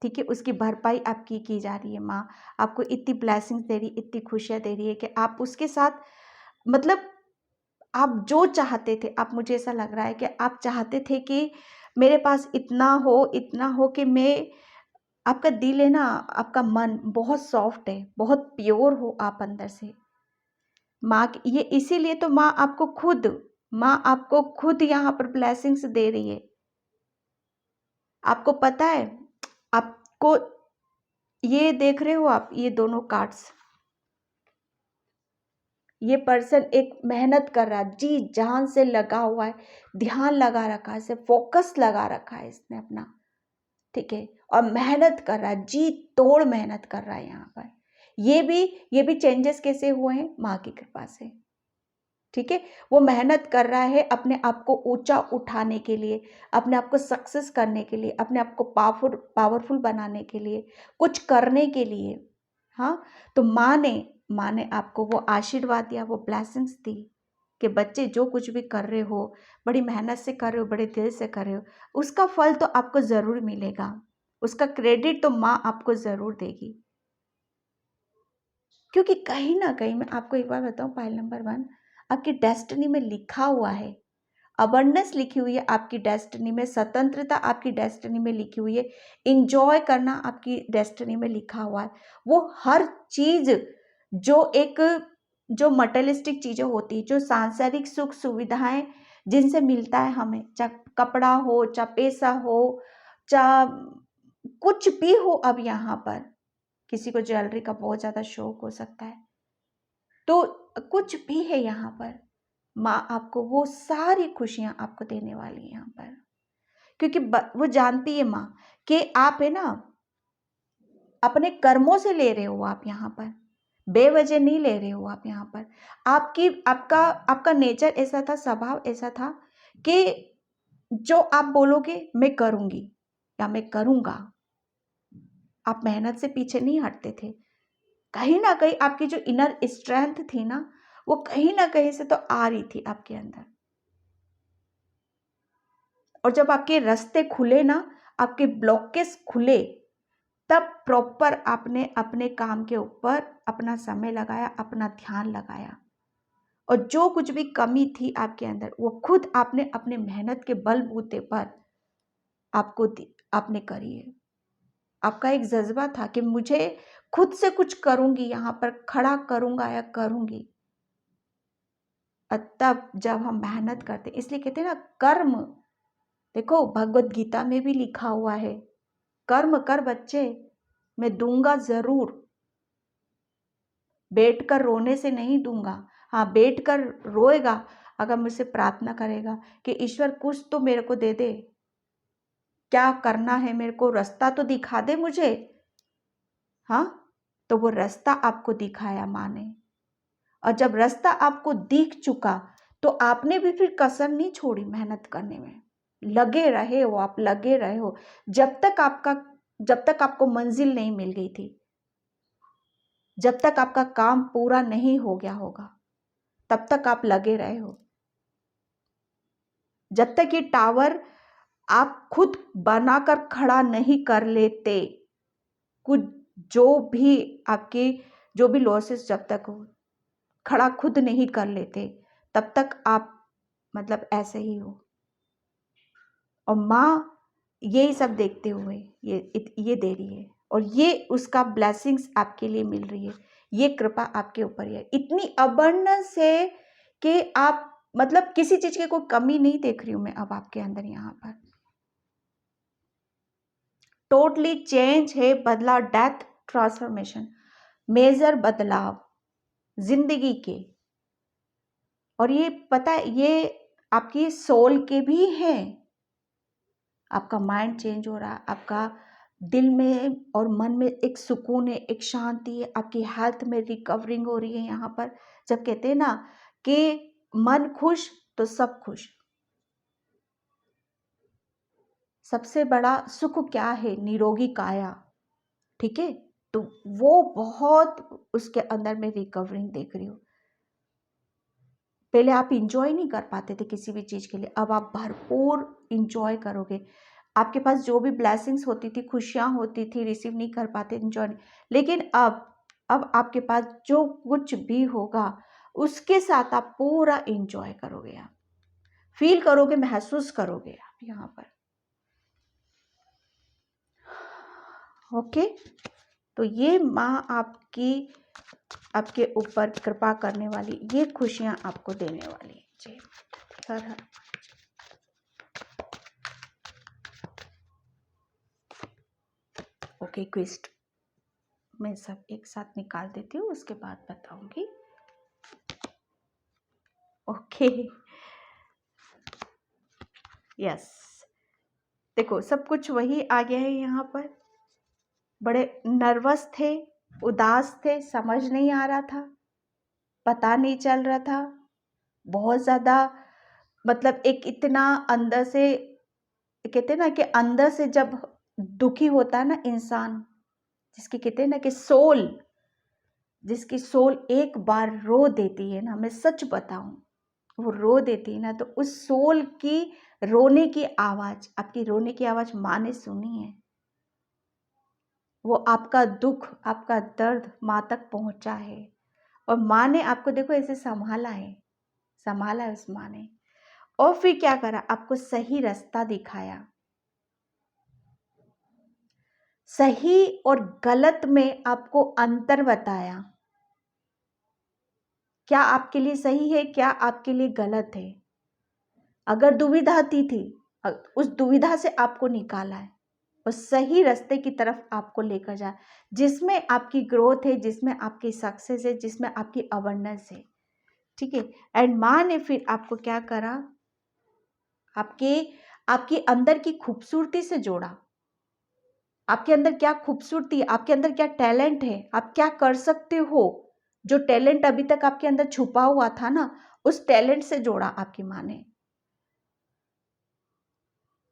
ठीक है, उसकी भरपाई आपकी की जा रही है। माँ आपको इतनी ब्लेसिंग्स दे रही, इतनी खुशियाँ दे रही है कि आप उसके साथ मतलब आप जो चाहते थे, आप, मुझे ऐसा लग रहा है कि आप चाहते थे कि मेरे पास इतना हो कि मैं आपका दिल है ना, आपका मन बहुत सॉफ्ट है, बहुत प्योर हो आप अंदर से। ये इसीलिए तो माँ आपको खुद यहाँ पर ब्लेसिंग्स दे रही है। आपको पता है, आपको ये देख रहे हो आप, ये दोनों कार्ड्स, ये पर्सन एक मेहनत कर रहा है, जी जान से लगा हुआ है, ध्यान लगा रखा है, फोकस लगा रखा है इसने अपना, ठीक है, और मेहनत कर रहा है, जी तोड़ मेहनत कर रहा है यहाँ पर। ये भी चेंजेस कैसे हुए हैं? माँ की कृपा से, ठीक है। वो मेहनत कर रहा है अपने आप को ऊंचा उठाने के लिए, अपने आप को सक्सेस करने के लिए, अपने आप को पावरफुल बनाने के लिए, कुछ करने के लिए। हाँ, तो माँ ने आपको वो आशीर्वाद दिया, वो ब्लेसिंग्स दी कि बच्चे जो कुछ भी कर रहे हो, बड़ी मेहनत से कर रहे हो, बड़े दिल से कर रहे हो, उसका फल तो आपको ज़रूर मिलेगा, उसका क्रेडिट तो माँ आपको ज़रूर देगी। क्योंकि कहीं ना कहीं, मैं आपको एक बार बताऊं, पाइल नंबर 1, आपकी डेस्टिनी में लिखा हुआ है, अबंडेंस लिखी हुई है आपकी डेस्टिनी में, स्वतंत्रता आपकी डेस्टिनी में लिखी हुई है, इंजॉय करना आपकी डेस्टिनी में लिखा हुआ है। वो हर चीज जो मटेरियलिस्टिक चीजें होती, जो सांसारिक सुख सुविधाएं जिनसे मिलता है हमें, चाहे कपड़ा हो, चाहे पैसा हो, चाहे कुछ भी हो, अब यहाँ पर किसी को ज्वेलरी का बहुत ज्यादा शौक हो सकता है, तो कुछ भी है यहाँ पर, माँ आपको वो सारी खुशियां आपको देने वाली है यहाँ पर। क्योंकि वो जानती है माँ कि आप है ना, अपने कर्मों से ले रहे हो आप यहाँ पर, बेवजह नहीं ले रहे हो आप यहाँ पर। आपका नेचर ऐसा था, स्वभाव ऐसा था कि जो आप बोलोगे मैं करूंगी या मैं करूंगा, आप मेहनत से पीछे नहीं हटते थे। कहीं ना कहीं आपकी जो इनर स्ट्रेंथ थी ना, वो कहीं ना कहीं से तो आ रही थी आपके अंदर। और जब आपके रास्ते खुले ना, आपके ब्लॉकेज खुले, तब प्रॉपर आपने अपने काम के ऊपर अपना समय लगाया, अपना ध्यान लगाया, और जो कुछ भी कमी थी आपके अंदर, वो खुद आपने अपने मेहनत के बलबूते पर आपने करी है। आपका एक जज्बा था कि मुझे खुद से कुछ करूंगी, यहाँ पर खड़ा करूंगा या करूंगी। तब जब हम मेहनत करते, इसलिए कहते हैं ना कर्म, देखो भगवत गीता में भी लिखा हुआ है, कर्म कर बच्चे, मैं दूंगा जरूर, बैठकर रोने से नहीं दूंगा। हाँ, बैठकर रोएगा अगर मुझसे प्रार्थना करेगा कि ईश्वर कुछ तो मेरे को दे दे, क्या करना है मेरे को, रास्ता तो दिखा दे मुझे। हाँ, तो वो रास्ता आपको दिखाया माँ ने, और जब रास्ता आपको दिख चुका तो आपने भी फिर कसर नहीं छोड़ी मेहनत करने में, लगे रहे हो, आप लगे रहे हो जब तक आपको मंजिल नहीं मिल गई थी, जब तक आपका काम पूरा नहीं हो गया होगा, तब तक आप लगे रहे हो। जब तक ये टावर आप खुद बनाकर खड़ा नहीं कर लेते, कुछ जो भी लॉसेस जब तक हो खड़ा खुद नहीं कर लेते, तब तक आप मतलब ऐसे ही हो। और माँ यही सब देखते हुए ये दे रही है, और ये उसका ब्लेसिंग्स आपके लिए मिल रही है, ये कृपा आपके ऊपर है, इतनी अबंडेंस है कि आप मतलब किसी चीज की कोई कमी नहीं देख रही हूं मैं अब आपके अंदर। यहाँ पर टोटली चेंज है, बदलाव, डेथ ट्रांसफॉर्मेशन, मेजर बदलाव जिंदगी के। और ये पता है, ये आपकी सोल के भी हैं। आपका माइंड चेंज हो रहा है, आपका दिल में और मन में एक सुकून है, एक शांति है, आपकी हेल्थ में रिकवरिंग हो रही है यहाँ पर। जब कहते हैं ना कि मन खुश तो सब खुश। सबसे बड़ा सुख क्या है? निरोगी काया, ठीक है। तो वो बहुत उसके अंदर में रिकवरिंग देख रही हूँ। पहले आप इंजॉय नहीं कर पाते थे किसी भी चीज के लिए, अब आप भरपूर इंजॉय करोगे। आपके पास जो भी ब्लेसिंग्स होती थी, खुशियां होती थी, रिसीव नहीं कर पाते, इंजॉय नहीं, लेकिन अब आपके पास जो कुछ भी होगा उसके साथ आप पूरा इंजॉय करोगे, आप फील करोगे, महसूस करोगे आप यहाँ पर। ओके, तो ये माँ आपके ऊपर कृपा करने वाली, ये खुशियाँ आपको देने वाली। जय हर हर। ओके, क्विस्ट मैं सब एक साथ निकाल देती हूँ, उसके बाद बताऊंगी। ओके, यस, देखो सब कुछ वही आ गया है यहाँ पर। बड़े नर्वस थे, उदास थे, समझ नहीं आ रहा था, पता नहीं चल रहा था, बहुत ज़्यादा, मतलब एक इतना अंदर से, कहते हैं ना कि अंदर से जब दुखी होता है ना इंसान, जिसकी कहते हैं ना कि जिसकी सोल एक बार रो देती है ना, मैं सच बताऊं, वो रो देती है ना, तो उस सोल की रोने की आवाज़, आपकी रोने की आवाज़ माँ ने सुनी है। वो आपका दुख, आपका दर्द माँ तक पहुंचा है, और माँ ने आपको देखो ऐसे संभाला है उस माँ ने। और फिर क्या करा, आपको सही रास्ता दिखाया। सही और गलत में आपको अंतर बताया, क्या आपके लिए सही है, क्या आपके लिए गलत है। अगर दुविधा आती थी, उस दुविधा से आपको निकाला है और सही रास्ते की तरफ आपको लेकर जा, जिसमें आपकी ग्रोथ है, जिसमें आपकी सक्सेस है, जिसमें आपकी अवेयरनेस है। ठीक है, एंड माँ ने फिर आपको क्या करा, आपके अंदर की खूबसूरती से जोड़ा। आपके अंदर क्या खूबसूरती है, आपके अंदर क्या टैलेंट है, आप क्या कर सकते हो, जो टैलेंट अभी तक आपके अंदर छुपा हुआ था ना, उस टैलेंट से जोड़ा आपकी माँ ने।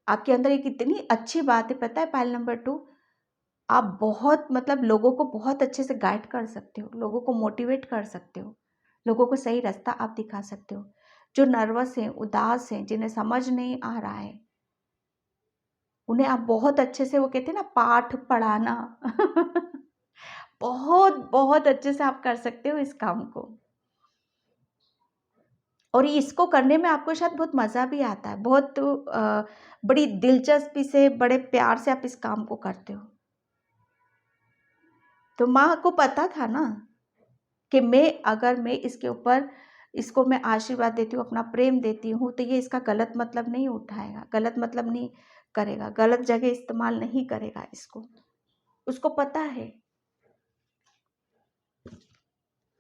आपके अंदर एक इतनी अच्छी बात है, पता है, पायल नंबर 2, आप बहुत, मतलब लोगों को बहुत अच्छे से गाइड कर सकते हो, लोगों को मोटिवेट कर सकते हो, लोगों को सही रास्ता आप दिखा सकते हो। जो नर्वस हैं, उदास हैं, जिन्हें समझ नहीं आ रहा है, उन्हें आप बहुत अच्छे से, वो कहते हैं ना, पाठ पढ़ाना बहुत बहुत अच्छे से आप कर सकते हो इस काम को। और इसको करने में आपको शायद बहुत मज़ा भी आता है, बहुत बड़ी दिलचस्पी से, बड़े प्यार से आप इस काम को करते हो। तो माँ को पता था ना कि अगर मैं इसके ऊपर, इसको मैं आशीर्वाद देती हूँ, अपना प्रेम देती हूँ, तो ये इसका गलत मतलब नहीं उठाएगा, गलत मतलब नहीं करेगा, गलत जगह इस्तेमाल नहीं करेगा इसको, उसको पता है।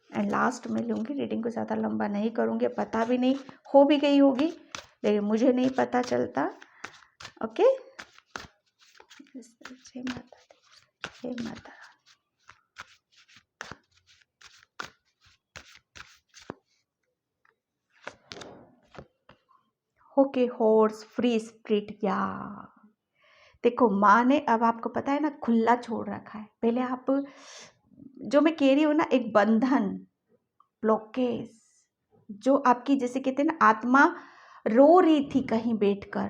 एंड लास्ट में लूँगी रीडिंग को, ज़्यादा लंबा नहीं करूँगी, पता भी नहीं हो भी गई होगी लेकिन मुझे नहीं पता चलता। ओके, जय माता दी, जय माता। ओके, हॉर्स फ्री स्पिरिट, या देखो माँ ने अब आपको पता है ना, खुला छोड़ रखा है। पहले आप, जो मैं कह रही हूँ ना, एक बंधन, ब्लॉकेज, जो आपकी, जैसे कहते हैं ना, आत्मा रो रही थी कहीं बैठकर,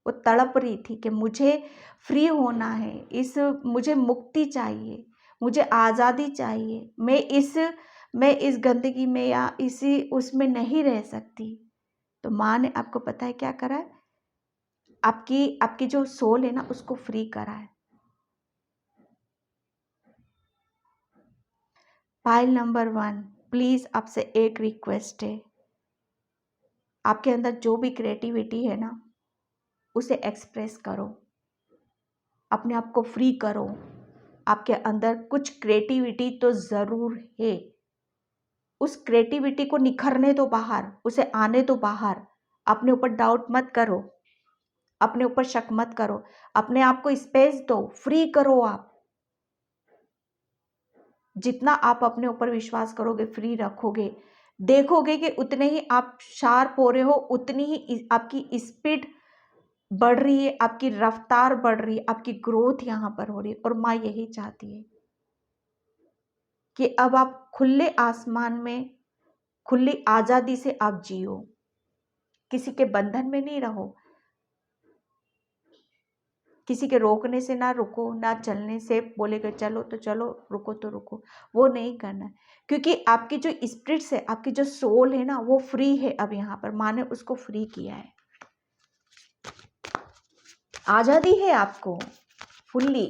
वो तड़प रही थी कि मुझे फ्री होना है, मुझे मुक्ति चाहिए, मुझे आज़ादी चाहिए, मैं इस गंदगी में या इसी उसमें नहीं रह सकती। तो माँ ने आपको पता है क्या करा है, आपकी जो सोल है ना, उसको फ्री करा है। पाइल नंबर 1, प्लीज़ आपसे एक रिक्वेस्ट है, आपके अंदर जो भी क्रिएटिविटी है ना, उसे एक्सप्रेस करो, अपने आप को फ्री करो। आपके अंदर कुछ क्रिएटिविटी तो ज़रूर है, उस क्रिएटिविटी को निखरने दो बाहर, उसे आने दो बाहर। अपने ऊपर डाउट मत करो, अपने ऊपर शक मत करो, अपने आप को स्पेस दो, फ्री करो। आप जितना आप अपने ऊपर विश्वास करोगे, फ्री रखोगे, देखोगे कि उतने ही आप शार्प हो रहे हो, उतनी ही आपकी स्पीड बढ़ रही है, आपकी रफ्तार बढ़ रही है, आपकी ग्रोथ यहाँ पर हो रही है। और माँ यही चाहती है कि अब आप खुले आसमान में, खुली आज़ादी से आप जियो, किसी के बंधन में नहीं रहो, किसी के रोकने से ना रुको, ना चलने से बोलेगा चलो तो चलो, रुको तो रुको, वो नहीं करना है। क्योंकि आपकी जो स्पिरिट्स है, आपकी जो सोल है ना, वो फ्री है। अब यहाँ पर माँ ने उसको फ्री किया है, आज़ादी है आपको, फुल्ली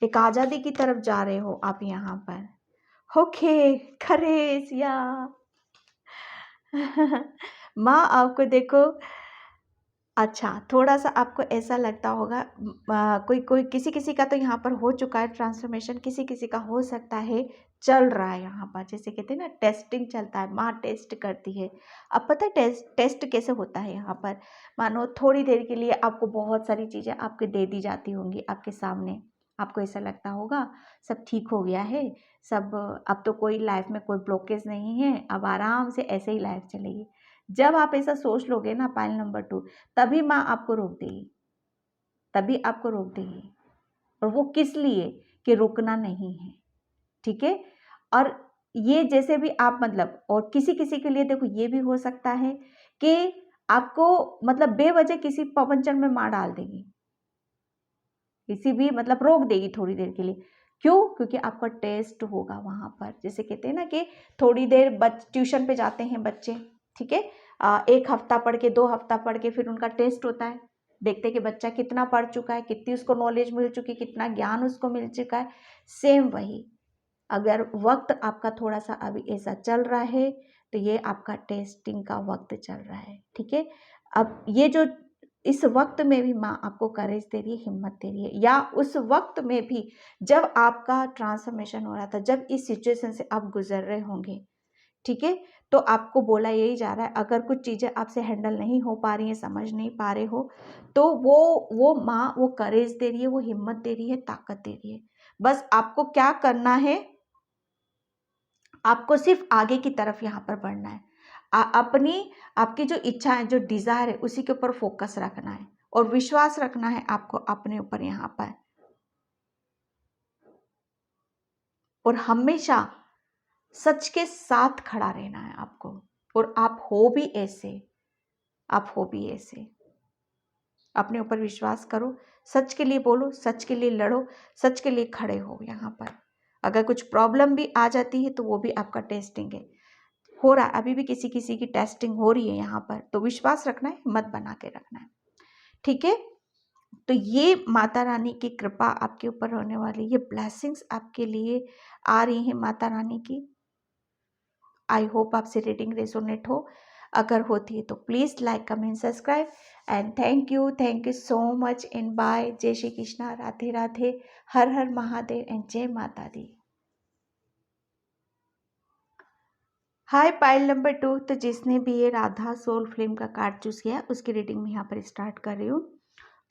एक आज़ादी की तरफ जा रहे हो आप यहाँ पर। ओके, करेज या माँ आपको देखो, अच्छा, थोड़ा-सा आपको ऐसा लगता होगा कोई कोई किसी-किसी का तो यहाँ पर हो चुका है ट्रांसफ़ॉर्मेशन, किसी-किसी का हो सकता है चल रहा है यहाँ पर। जैसे कहते हैं ना टेस्टिंग चलता है, माँ टेस्ट करती है। अब पता है टेस्ट कैसे होता है यहाँ पर? मानो थोड़ी देर के लिए आपको बहुत सारी चीज़ें आपको दे दी जाती होंगी आपके सामने। आपको ऐसा लगता होगा सब ठीक हो गया है, सब अब तो कोई लाइफ़ में कोई ब्लॉकेज नहीं है, अब आराम से ऐसे ही लाइफ़ चलेगी। जब आप ऐसा सोच लोगे ना पाइल नंबर 2, तभी माँ आपको रोक देगी, तभी आपको रोक देगी। और वो किस लिए? कि रुकना नहीं है, ठीक है? और ये जैसे भी आप मतलब और किसी-किसी के लिए देखो ये भी हो सकता है कि आपको मतलब बेवजह किसी पवनचक्र में मार डाल देगी। किसी भी मतलब रोक देगी थोड़ी देर के लिए। क्यों? क्योंकि आपका टेस्ट होगा वहाँ पर। जैसे कहते हैं ना कि थोड़ी देर ट्यूशन पे जाते हैं बच्चे, ठीक है? 1 हफ्ता पढ़ के, 2 हफ्ता पढ़ के फिर उनका टेस्ट होता है। देखते हैं कि बच्चा कितना पढ़ चुका है, कितनी उसको नॉलेज मिल चुकी है, कितना ज्ञान उसको मिल चुका है। सेम वही, अगर वक़्त आपका थोड़ा-सा अभी ऐसा चल रहा है, तो ये आपका टेस्टिंग का वक़्त चल रहा है, ठीक है? अब ये जो इस वक़्त में भी माँ आपको करेज दे रही है, हिम्मत दे रही है, या उस वक़्त में भी जब आपका ट्रांसफ़ॉर्मेशन हो रहा था, जब इस सिचुएशन से आप गुज़र रहे होंगे, ठीक है? तो आपको बोला यही जा रहा है, अगर कुछ चीज़ें आपसे हैंडल नहीं हो पा रही हैं, समझ नहीं पा रहे हो, तो वो माँ वो करेज दे रही है, वो हिम्मत दे रही है, ताकत दे रही है। बस आपको क्या करना है, आपको सिर्फ आगे की तरफ यहाँ पर बढ़ना है। अपनी आपकी जो इच्छा है, जो डिज़ायर है, उसी के ऊपर फोकस रखना है और विश्वास रखना है आपको अपने ऊपर यहाँ पर। और हमेशा सच के साथ खड़ा रहना है आपको। और आप हो भी ऐसे, आप हो भी ऐसे। अपने ऊपर विश्वास करो, सच के लिए बोलो, सच के लिए लड़ो, सच के लिए खड़े हो यहाँ पर। अगर कुछ प्रॉब्लम भी आ जाती है तो वो भी आपका टेस्टिंग है। हो रहा है, अभी भी किसी किसी की टेस्टिंग हो रही है यहाँ पर, तो विश्वास रखना है, हिम्मत बना के रखना है, ठीक है? तो ये माता रानी की कृपा आपके ऊपर होने वाली, ये ब्लेसिंग्स आपके लिए आ रही हैं माता रानी की। आई होप आपसे रीडिंग रेजोनेट हो। अगर होती है तो please like comment subscribe and thank you so much and bye. जय श्री कृष्णा, राधे राधे, हर हर महादेव एंड जय माता दी। हाय पाइल नंबर 2, तो जिसने भी ये राधा सोल फिल्म का कार्ड चूज़ किया उसकी रीडिंग में यहाँ पर स्टार्ट कर रही हूँ।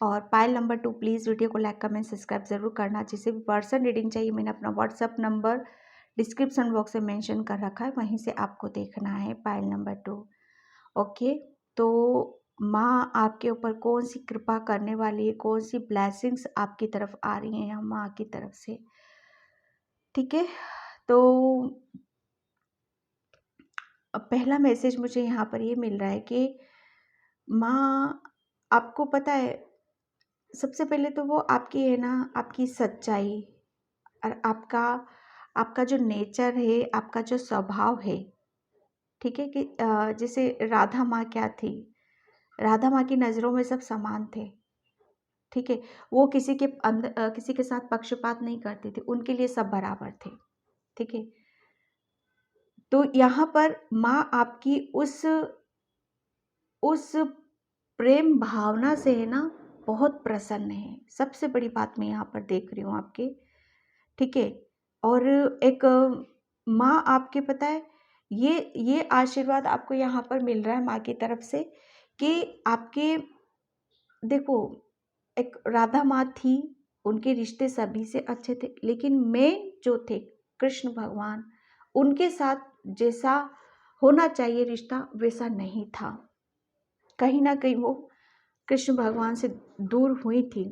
और पाइल नंबर 2 प्लीज़ वीडियो को लाइक कमेंट सब्सक्राइब ज़रूर करना। जिसे भी पर्सन रीडिंग चाहिए मैंने अपना व्हाट्सअप नंबर डिस्क्रिप्शन बॉक्स में मेंशन कर रखा है, वहीं से आपको देखना है पाइल नंबर 2। ओके, तो माँ आपके ऊपर कौन सी कृपा करने वाली है, कौन सी ब्लेसिंग्स आपकी तरफ आ रही हैं यहाँ माँ की तरफ से, ठीक है? तो अब पहला मैसेज मुझे यहाँ पर ये मिल रहा है कि माँ आपको पता है, सबसे पहले तो वो आपकी है ना, आपकी सच्चाई और आपका आपका जो नेचर है, आपका जो स्वभाव है, ठीक है? कि जैसे राधा माँ क्या थी, राधा माँ की नज़रों में सब समान थे, ठीक है? वो किसी के किसी के साथ पक्षपात नहीं करती थी, उनके लिए सब बराबर थे, ठीक है? तो यहाँ पर माँ आपकी उस प्रेम भावना से है ना बहुत प्रसन्न है। सबसे बड़ी बात मैं यहाँ पर देख रही हूँ आपके, ठीक है? और एक माँ आपके पता है, ये आशीर्वाद आपको यहाँ पर मिल रहा है माँ की तरफ से कि आपके देखो, एक राधा माँ थी, उनके रिश्ते सभी से अच्छे थे, लेकिन मेन जो थे कृष्ण भगवान, उनके साथ जैसा होना चाहिए रिश्ता वैसा नहीं था। कहीं ना कहीं वो कृष्ण भगवान से दूर हुई थी।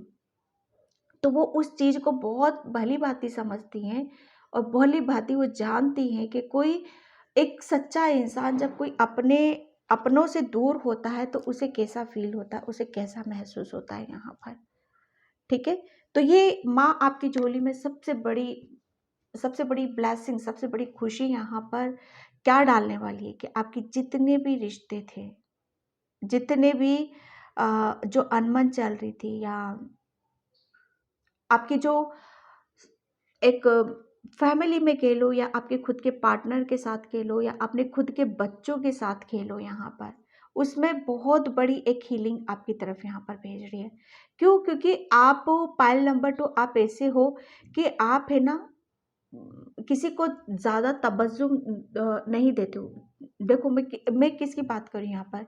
तो वो उस चीज़ को बहुत भली भांति समझती हैं और भली भांति वो जानती हैं कि कोई एक सच्चा इंसान जब कोई अपनों से दूर होता है तो उसे कैसा फील होता है, उसे कैसा महसूस होता है यहाँ पर, ठीक है? तो ये माँ आपकी झोली में सबसे बड़ी ब्लेसिंग, सबसे बड़ी खुशी यहाँ पर क्या डालने वाली है कि आपकी जितने भी रिश्ते थे, जितने भी जो अनबन चल रही थी या आपकी जो एक फैमिली में कह लो, या आपके खुद के पार्टनर के साथ कह लो, या अपने खुद के बच्चों के साथ कह लो, यहाँ पर उसमें बहुत बड़ी एक हीलिंग आपकी तरफ यहाँ पर भेज रही है। क्यों? क्योंकि आप पाइल नंबर 2 आप ऐसे हो कि आप है ना किसी को ज़्यादा तवज्जो नहीं देते हो। देखो मैं किसकी बात करूँ यहाँ पर,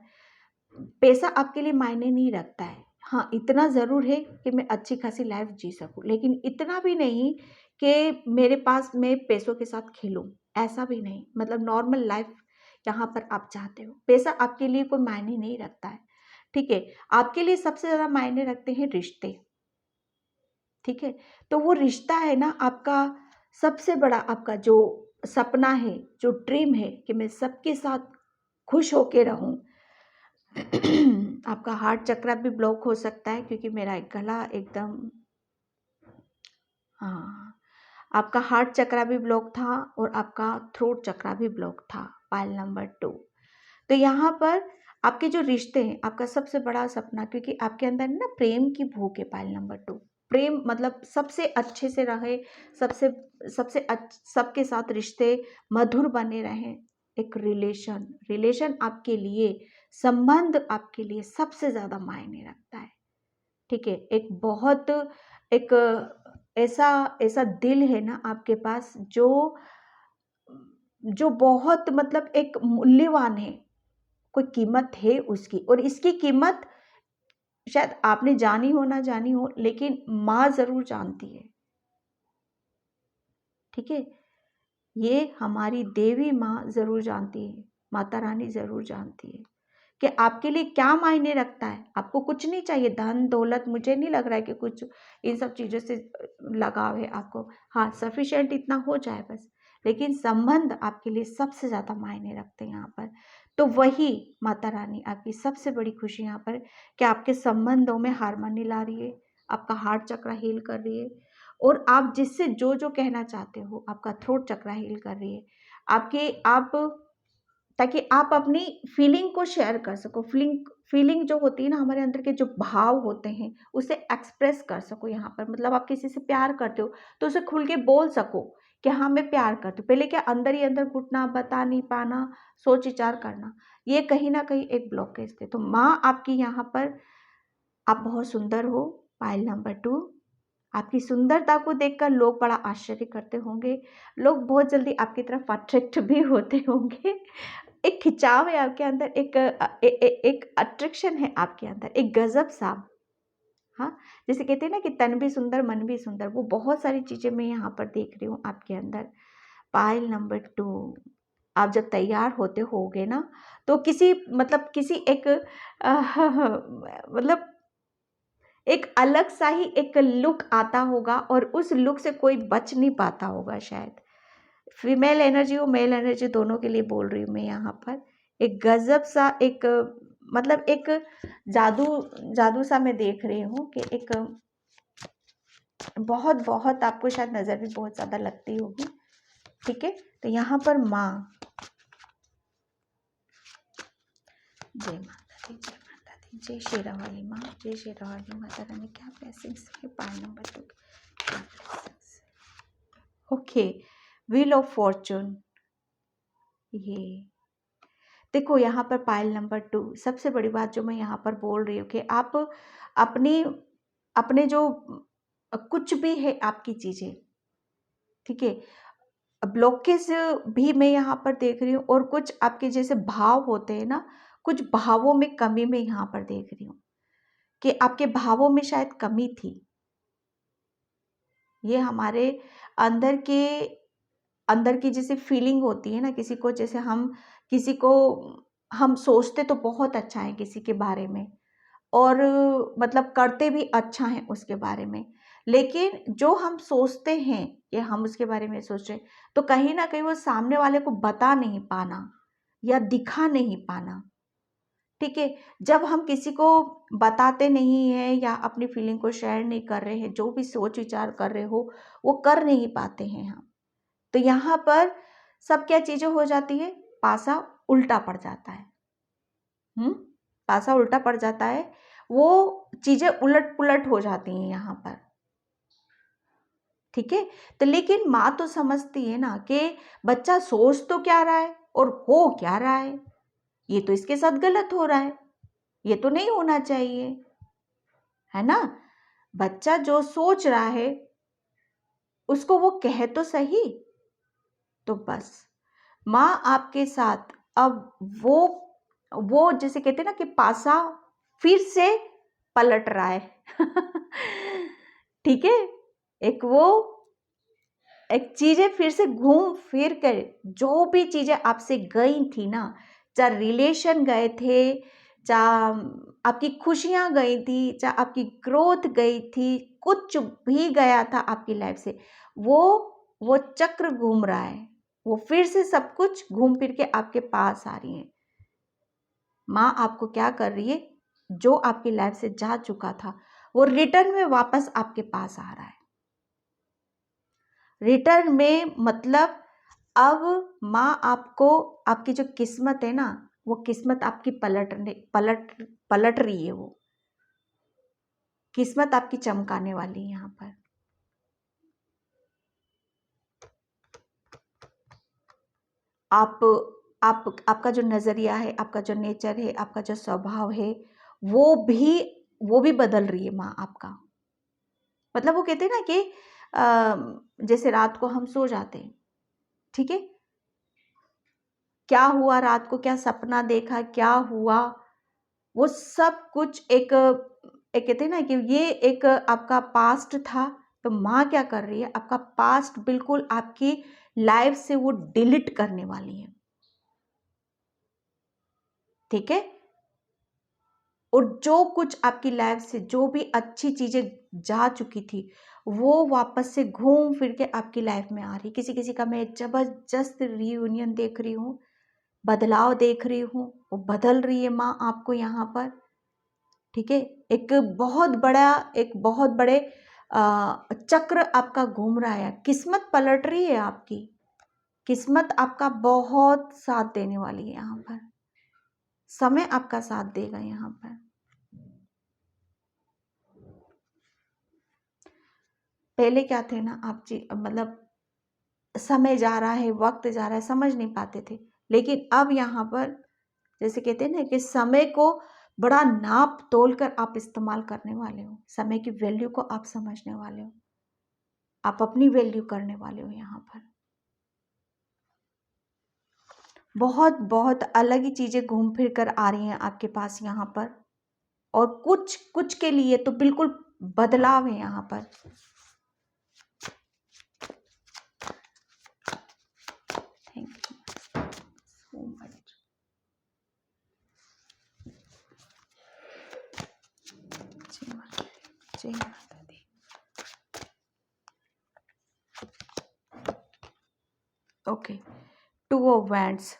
पैसा आपके लिए मायने नहीं रखता है। हाँ, इतना ज़रूर है कि मैं अच्छी खासी लाइफ़ जी सकूँ, लेकिन इतना भी नहीं कि मेरे पास मैं पैसों के साथ खेलूँ, ऐसा भी नहीं। मतलब नॉर्मल लाइफ़ यहाँ पर आप चाहते हो। पैसा आपके लिए कोई मायने नहीं रखता है, ठीक है? आपके लिए सबसे ज़्यादा मायने रखते हैं रिश्ते, ठीक है? तो वो रिश्ता है ना आपका सबसे बड़ा, आपका जो सपना है, जो ड्रीम है कि मैं सबके साथ खुश होके रहूँ। आपका हार्ट चक्रा भी ब्लॉक हो सकता है, क्योंकि मेरा एक गला एकदम, हाँ, आपका हार्ट चक्रा भी ब्लॉक था और आपका थ्रोट चक्रा भी ब्लॉक था, पाइल नंबर 2। तो यहाँ पर आपके जो रिश्ते हैं, आपका सबसे बड़ा सपना, क्योंकि आपके अंदर ना प्रेम की भूख है, पाइल नंबर 2। प्रेम मतलब सबसे अच्छे से रहे, सबसे सबके साथ रिश्ते मधुर बने रहें। एक रिलेशन आपके लिए, संबंध आपके लिए सबसे ज़्यादा मायने रखता है, ठीक है? एक बहुत एक ऐसा ऐसा दिल है ना आपके पास जो जो बहुत मतलब एक मूल्यवान है, कोई कीमत है उसकी, और इसकी कीमत शायद आपने जानी हो ना जानी हो, लेकिन माँ ज़रूर जानती है, ठीक है? ये हमारी देवी माँ ज़रूर जानती है, माता रानी ज़रूर जानती है कि आपके लिए क्या मायने रखता है। आपको कुछ नहीं चाहिए, धन दौलत मुझे नहीं लग रहा है कि कुछ इन सब चीज़ों से लगाव है आपको। हाँ, सफिशिएंट इतना हो जाए बस, लेकिन संबंध आपके लिए सबसे ज़्यादा मायने रखते हैं यहाँ पर। तो वही माता रानी आपकी सबसे बड़ी खुशी यहाँ पर, कि आपके संबंधों में हार्मनी ला रही है, आपका हार्ट चक्र हील कर रही है, और आप जिससे जो जो कहना चाहते हो, आपका थ्रोट चक्र हील कर रही है, आपके आप ताकि आप अपनी फीलिंग को शेयर कर सको। फीलिंग जो होती है ना, हमारे अंदर के जो भाव होते हैं, उसे एक्सप्रेस कर सको यहाँ पर। मतलब आप किसी से प्यार करते हो तो उसे खुल के बोल सको कि हाँ मैं प्यार करती हूँ। पहले क्या अंदर ही अंदर घुटना, बता नहीं पाना, सोच विचार करना, ये कहीं ना कहीं एक ब्लॉकेज थे। तो माँ आपकी यहाँ पर, आप बहुत सुंदर हो, पाइल नंबर 2। आपकी सुंदरता को देखकर लोग बड़ा आश्चर्य करते होंगे, लोग बहुत जल्दी आपकी तरफ अट्रैक्ट भी होते होंगे। एक खिंचाव है आपके अंदर, एक अट्रैक्शन है आपके अंदर, एक गजब सा। हाँ, जैसे कहते हैं ना कि तन भी सुंदर मन भी सुंदर, वो बहुत सारी चीजें मैं यहाँ पर देख रही हूँ आपके अंदर। पाइल नंबर 2, आप जब तैयार होते होगे ना, तो किसी मतलब किसी एक मतलब एक अलग सा ही एक लुक आता होगा, और उस लुक से कोई बच नहीं पाता होगा शायद। फीमेल एनर्जी हो मेल एनर्जी, दोनों के लिए बोल रही हूँ मैं यहाँ पर। एक गजब सा एक मतलब एक जादू जादू सा मैं देख रही हूँ कि एक बहुत बहुत आपको शायद नज़र भी बहुत ज़्यादा लगती होगी, ठीक है? तो यहाँ पर माँ, जय माता दी, जय माता दी, जय शेरा वाली माँ, जय शेरा वाली माता रानी। क्या ब्लेसिंग्स है pile number 2, okay. Wheel of Fortune, ये देखो यहाँ पर पाइल नंबर 2, सबसे बड़ी बात जो मैं यहाँ पर बोल रही हूँ कि आप अपनी अपने जो कुछ भी है आपकी चीज़ें, ठीक है, ब्लॉकेज भी मैं यहाँ पर देख रही हूँ, और कुछ आपके जैसे भाव होते हैं ना, कुछ भावों में कमी मैं यहाँ पर देख रही हूँ कि आपके भावों में शायद कमी थी। ये हमारे अंदर के अंदर की जैसे फीलिंग होती है ना, किसी को जैसे किसी को हम सोचते तो बहुत अच्छा है किसी के बारे में, और मतलब करते भी अच्छा है उसके बारे में, लेकिन जो हम सोचते हैं कि हम उसके बारे में सोच रहे हैं, तो कहीं ना कहीं वो सामने वाले को बता नहीं पाना या दिखा नहीं पाना, ठीक है? जब हम किसी को बताते नहीं हैं या अपनी फीलिंग को शेयर नहीं कर रहे हैं, जो भी सोच विचार कर रहे हो वो कर नहीं पाते हैं हम। तो यहाँ पर सब क्या चीज़ें हो जाती है, पासा उल्टा पड़ जाता है। पासा उल्टा पड़ जाता है, वो चीज़ें उलट पुलट हो जाती हैं यहाँ पर। ठीक है। तो लेकिन माँ तो समझती है ना कि बच्चा सोच तो क्या रहा है और हो क्या रहा है, ये तो इसके साथ गलत हो रहा है, ये तो नहीं होना चाहिए, है ना। बच्चा जो सोच रहा है उसको वो कहे तो सही। तो बस माँ आपके साथ अब वो जैसे कहते हैं ना कि पासा फिर से पलट रहा है ठीक है। एक वो एक चीजें फिर से घूम फिर कर, जो भी चीजें आपसे गई थी ना, चाहे रिलेशन गए थे, चाहे आपकी खुशियां गई थी, चाहे आपकी ग्रोथ गई थी, कुछ भी गया था आपकी लाइफ से, वो चक्र घूम रहा है, वो फिर से सब कुछ घूम फिर के आपके पास आ रही है। माँ आपको क्या कर रही है, जो आपकी लाइफ से जा चुका था वो रिटर्न में वापस आपके पास आ रहा है। रिटर्न में मतलब अब माँ आपको, आपकी जो किस्मत है ना, वो किस्मत आपकी पलट रही है, वो किस्मत आपकी चमकाने वाली है यहाँ पर। आप आपका जो नज़रिया है, आपका जो नेचर है, आपका जो स्वभाव है, वो भी बदल रही है माँ आपका। मतलब वो कहते हैं ना कि जैसे रात को हम सो जाते हैं, ठीक है, क्या हुआ रात को, क्या सपना देखा, क्या हुआ, वो सब कुछ एक कहते हैं ना कि ये एक आपका पास्ट था। तो माँ क्या कर रही है, आपका पास्ट बिल्कुल आपकी लाइफ से वो डिलीट करने वाली है, ठीक है। और जो कुछ आपकी लाइफ से जो भी अच्छी चीजें जा चुकी थी, वो वापस से घूम फिर के आपकी लाइफ में आ रही। किसी किसी का मैं जबरदस्त रियूनियन देख रही हूँ, बदलाव देख रही हूँ, वो बदल रही है माँ आपको यहाँ पर, ठीक है। एक बहुत बड़े चक्र आपका घूम रहा है, किस्मत पलट रही है आपकी, किस्मत आपका बहुत साथ देने वाली है यहाँ पर, समय आपका साथ देगा यहाँ पर। पहले क्या थे ना आप जी, मतलब समय जा रहा है, वक्त जा रहा है, समझ नहीं पाते थे, लेकिन अब यहाँ पर जैसे कहते हैं ना कि समय को बड़ा नाप तोल कर आप इस्तेमाल करने वाले हो, समय की वैल्यू को आप समझने वाले हो, आप अपनी वैल्यू करने वाले हो यहाँ पर। बहुत बहुत अलग ही चीजें घूम फिर कर आ रही हैं आपके पास यहाँ पर, और कुछ कुछ के लिए तो बिल्कुल बदलाव है यहाँ पर। Thank you so much. जय माता दी, जय माता दी। Okay, 2 of Wands।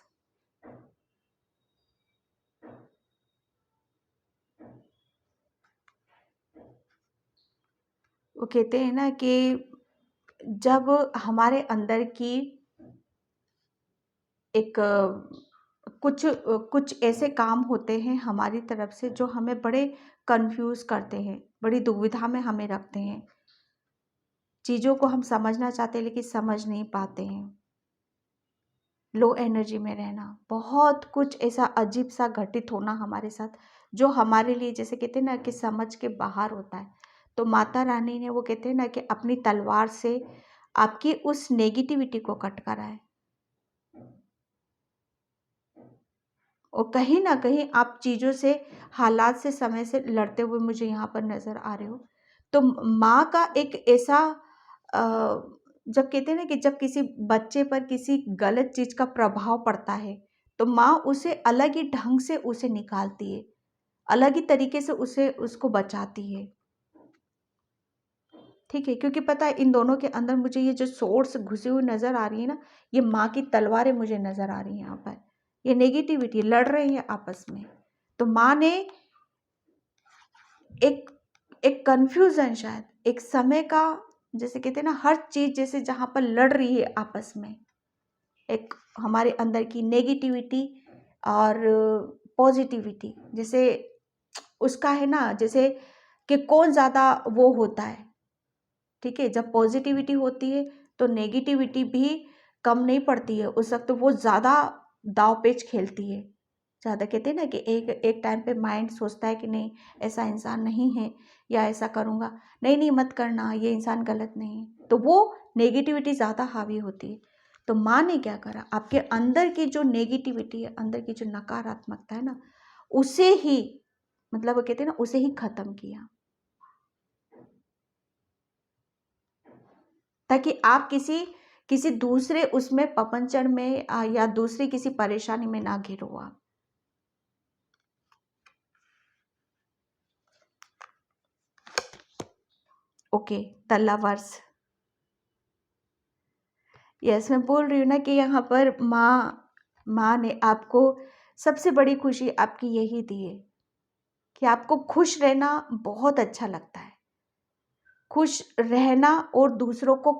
वो कहते हैं ना कि जब हमारे अंदर की एक कुछ ऐसे काम होते हैं हमारी तरफ से जो हमें बड़े कंफ्यूज करते हैं, बड़ी दुविधा में हमें रखते हैं, चीज़ों को हम समझना चाहते हैं लेकिन समझ नहीं पाते हैं, लो एनर्जी में रहना, बहुत कुछ ऐसा अजीब सा घटित होना हमारे साथ, जो हमारे लिए जैसे कहते हैं ना कि समझ के बाहर होता है। तो माता रानी ने, वो कहते हैं ना कि अपनी तलवार से आपकी उस नेगेटिविटी को कट करा है, और कहीं ना कहीं आप चीज़ों से, हालात से, समय से लड़ते हुए मुझे यहाँ पर नज़र आ रहे हो। तो माँ का एक ऐसा अ, जब कहते हैं ना कि जब किसी बच्चे पर किसी गलत चीज़ का प्रभाव पड़ता है, तो माँ उसे अलग ही ढंग से उसे निकालती है, अलग ही तरीके से उसको बचाती है, ठीक है। क्योंकि पता है इन दोनों के अंदर मुझे ये जो सोर्स घुसी हुई नज़र आ रही है ना, ये माँ की तलवारें मुझे नज़र आ रही हैं यहाँ पर, ये नेगेटिविटी लड़ रही है आपस में। तो माँ ने एक एक कन्फ्यूजन, शायद एक समय का, जैसे कहते हैं ना हर चीज जैसे जहाँ पर लड़ रही है आपस में, एक हमारे अंदर की नेगेटिविटी और पॉजिटिविटी, जैसे उसका है ना, जैसे कि कौन ज़्यादा वो होता है, ठीक है। जब पॉजिटिविटी होती है तो नेगेटिविटी भी कम नहीं पड़ती है, उस वक्त वो ज़्यादा दाव पेच खेलती है। ज़्यादा कहते हैं ना कि एक एक टाइम पे माइंड सोचता है कि नहीं ऐसा इंसान नहीं है, या ऐसा करूँगा, नहीं नहीं मत करना, ये इंसान गलत नहीं है, तो वो नेगेटिविटी ज़्यादा हावी होती है। तो माँ ने क्या करा, आपके अंदर की जो नेगेटिविटी है, अंदर की जो नकारात्मकता है ना, उसे ही मतलब वो कहते हैं ना उसे ही खत्म किया, ताकि आप किसी किसी दूसरे उसमें पपंचर में या दूसरी किसी परेशानी में ना घिरो आप। ओके, तल्ला वर्ष। यस, मैं बोल रही हूँ ना कि यहाँ पर माँ ने आपको सबसे बड़ी खुशी आपकी यही दी है कि आपको खुश रहना बहुत अच्छा लगता है। खुश रहना और दूसरों को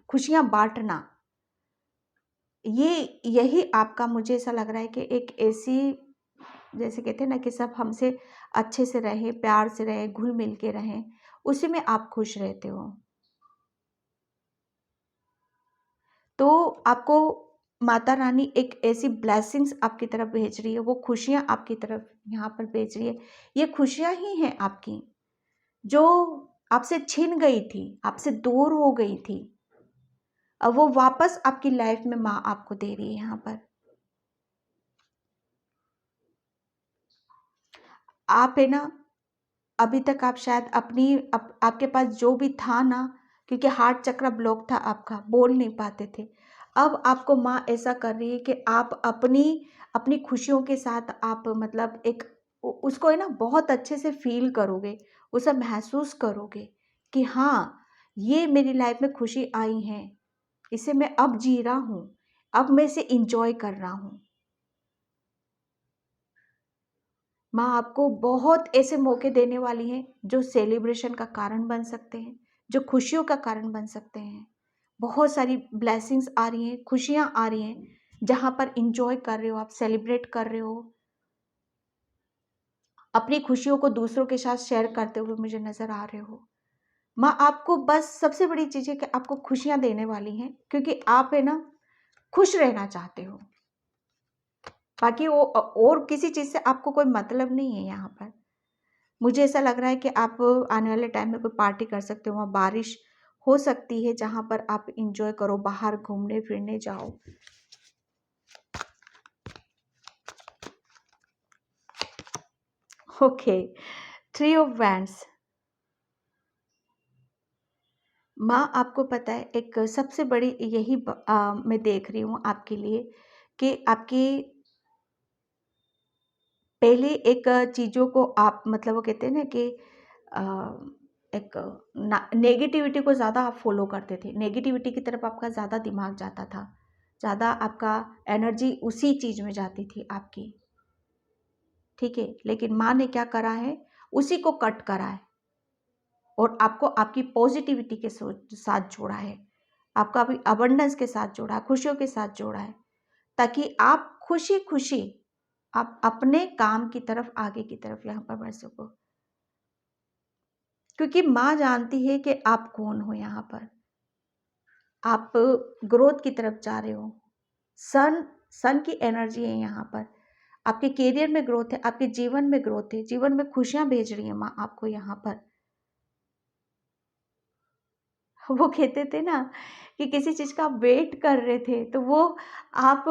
खुशियाँ बांटना, ये यही आपका, मुझे ऐसा लग रहा है कि एक ऐसी, जैसे कहते हैं ना कि सब हमसे अच्छे से रहें, प्यार से रहें, घुल मिल के रहें, उसी में आप खुश रहते हो। तो आपको माता रानी एक ऐसी ब्लेसिंग्स आपकी तरफ भेज रही है, वो खुशियाँ आपकी तरफ यहाँ पर भेज रही है। ये खुशियाँ ही हैं आपकी, जो आपसे छिन गई थी, आपसे दूर हो गई थी, अब वो वापस आपकी लाइफ में माँ आपको दे रही है यहाँ पर। आप है ना, अभी तक आप शायद आपके पास जो भी था ना, क्योंकि हार्ट चक्र ब्लॉक था आपका, बोल नहीं पाते थे, अब आपको माँ ऐसा कर रही है कि आप अपनी अपनी खुशियों के साथ आप मतलब एक उसको है ना बहुत अच्छे से फील करोगे, उसे महसूस करोगे कि हाँ, ये मेरी लाइफ में खुशी आई है, इसे मैं अब जी रहा हूँ, अब मैं इसे इंजॉय कर रहा हूँ। माँ आपको बहुत ऐसे मौके देने वाली है जो सेलिब्रेशन का कारण बन सकते हैं, जो खुशियों का कारण बन सकते हैं। बहुत सारी ब्लेसिंग्स आ रही हैं, खुशियाँ आ रही हैं, जहाँ पर इंजॉय कर रहे हो, आप सेलिब्रेट कर रहे हो, अपनी खुशियों को दूसरों के साथ शेयर करते हुए मुझे नज़र आ रहे हो। माँ आपको बस सबसे बड़ी चीज़ है कि आपको खुशियाँ देने वाली हैं, क्योंकि आप है ना खुश रहना चाहते हो। बाकी वो और किसी चीज़ से आपको कोई मतलब नहीं है यहाँ पर। मुझे ऐसा लग रहा है कि आप आने वाले टाइम में कोई पार्टी कर सकते हो, वहाँ बारिश हो सकती है, जहाँ पर आप इंजॉय करो, बाहर घूमने फिरने जाओ। Okay, 3 of wands. माँ आपको पता है एक सबसे बड़ी यही मैं देख रही हूँ आपके लिए कि आपकी पहले एक चीज़ों को आप मतलब वो कहते हैं ना कि अ, एक नेगेटिविटी को ज़्यादा आप फॉलो करते थे, नेगेटिविटी की तरफ आपका ज़्यादा दिमाग जाता था, ज़्यादा आपका एनर्जी उसी चीज़ में जाती थी आपकी, ठीक है। लेकिन माँ ने क्या करा है, उसी को कट करा है और आपको आपकी पॉजिटिविटी के साथ जोड़ा है, आपका अभी अबंडेंस के साथ जोड़ा है, खुशियों के साथ जोड़ा है, ताकि आप खुशी खुशी आप अपने काम की तरफ, आगे की तरफ यहाँ पर बढ़ सको, क्योंकि माँ जानती है कि आप कौन हो। यहाँ पर आप ग्रोथ की तरफ जा रहे हो, सन की एनर्जी है यहाँ पर, आपके करियर में ग्रोथ है, आपके जीवन में ग्रोथ है, जीवन में खुशियाँ भेज रही है माँ आपको यहाँ पर। वो कहते थे ना कि किसी चीज़ का वेट कर रहे थे, तो वो आप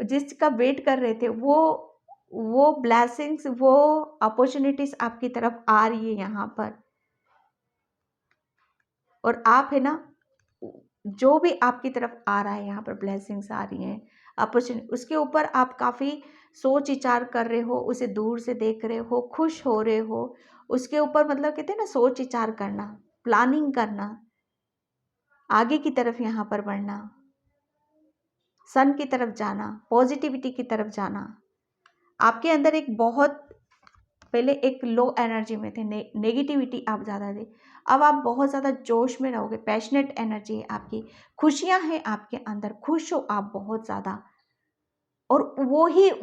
जिसका वेट कर रहे थे वो ब्लेसिंग्स, वो अपॉर्चुनिटीज आपकी तरफ आ रही है यहाँ पर। और आप है ना, जो भी आपकी तरफ आ रहा है यहाँ पर, ब्लेसिंग्स आ रही हैं, अपॉर्चुनिटी, उसके ऊपर आप काफ़ी सोच विचार कर रहे हो, उसे दूर से देख रहे हो, खुश हो रहे हो उसके ऊपर, मतलब कहते हैं ना सोच विचार करना, प्लानिंग करना, आगे की तरफ यहाँ पर बढ़ना, सन की तरफ जाना, पॉजिटिविटी की तरफ जाना। आपके अंदर एक बहुत पहले एक लो एनर्जी में थे, नेगेटिविटी आप ज़्यादा थे, अब आप बहुत ज़्यादा जोश में रहोगे, पैशनेट एनर्जी है आपकी, खुशियाँ हैं आपके अंदर, खुश हो आप बहुत ज़्यादा, और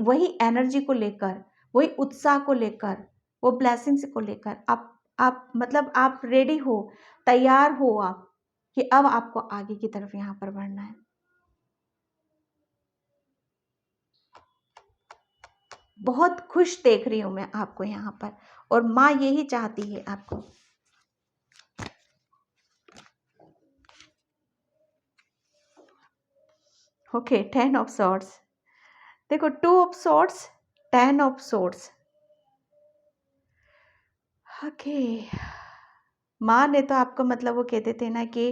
वही एनर्जी को लेकर, वही उत्साह को लेकर, वो ब्लेसिंग्स को लेकर आप आप मतलब आप रेडी हो, तैयार हो आप कि अब आपको आगे की तरफ यहाँ पर बढ़ना है। बहुत खुश देख रही हूं मैं आपको यहाँ पर, और माँ यही चाहती है आपको। Okay, 10 of swords. देखो 2 of swords, 10 of swords. Okay, माँ ने तो आपको मतलब वो कहते थे ना कि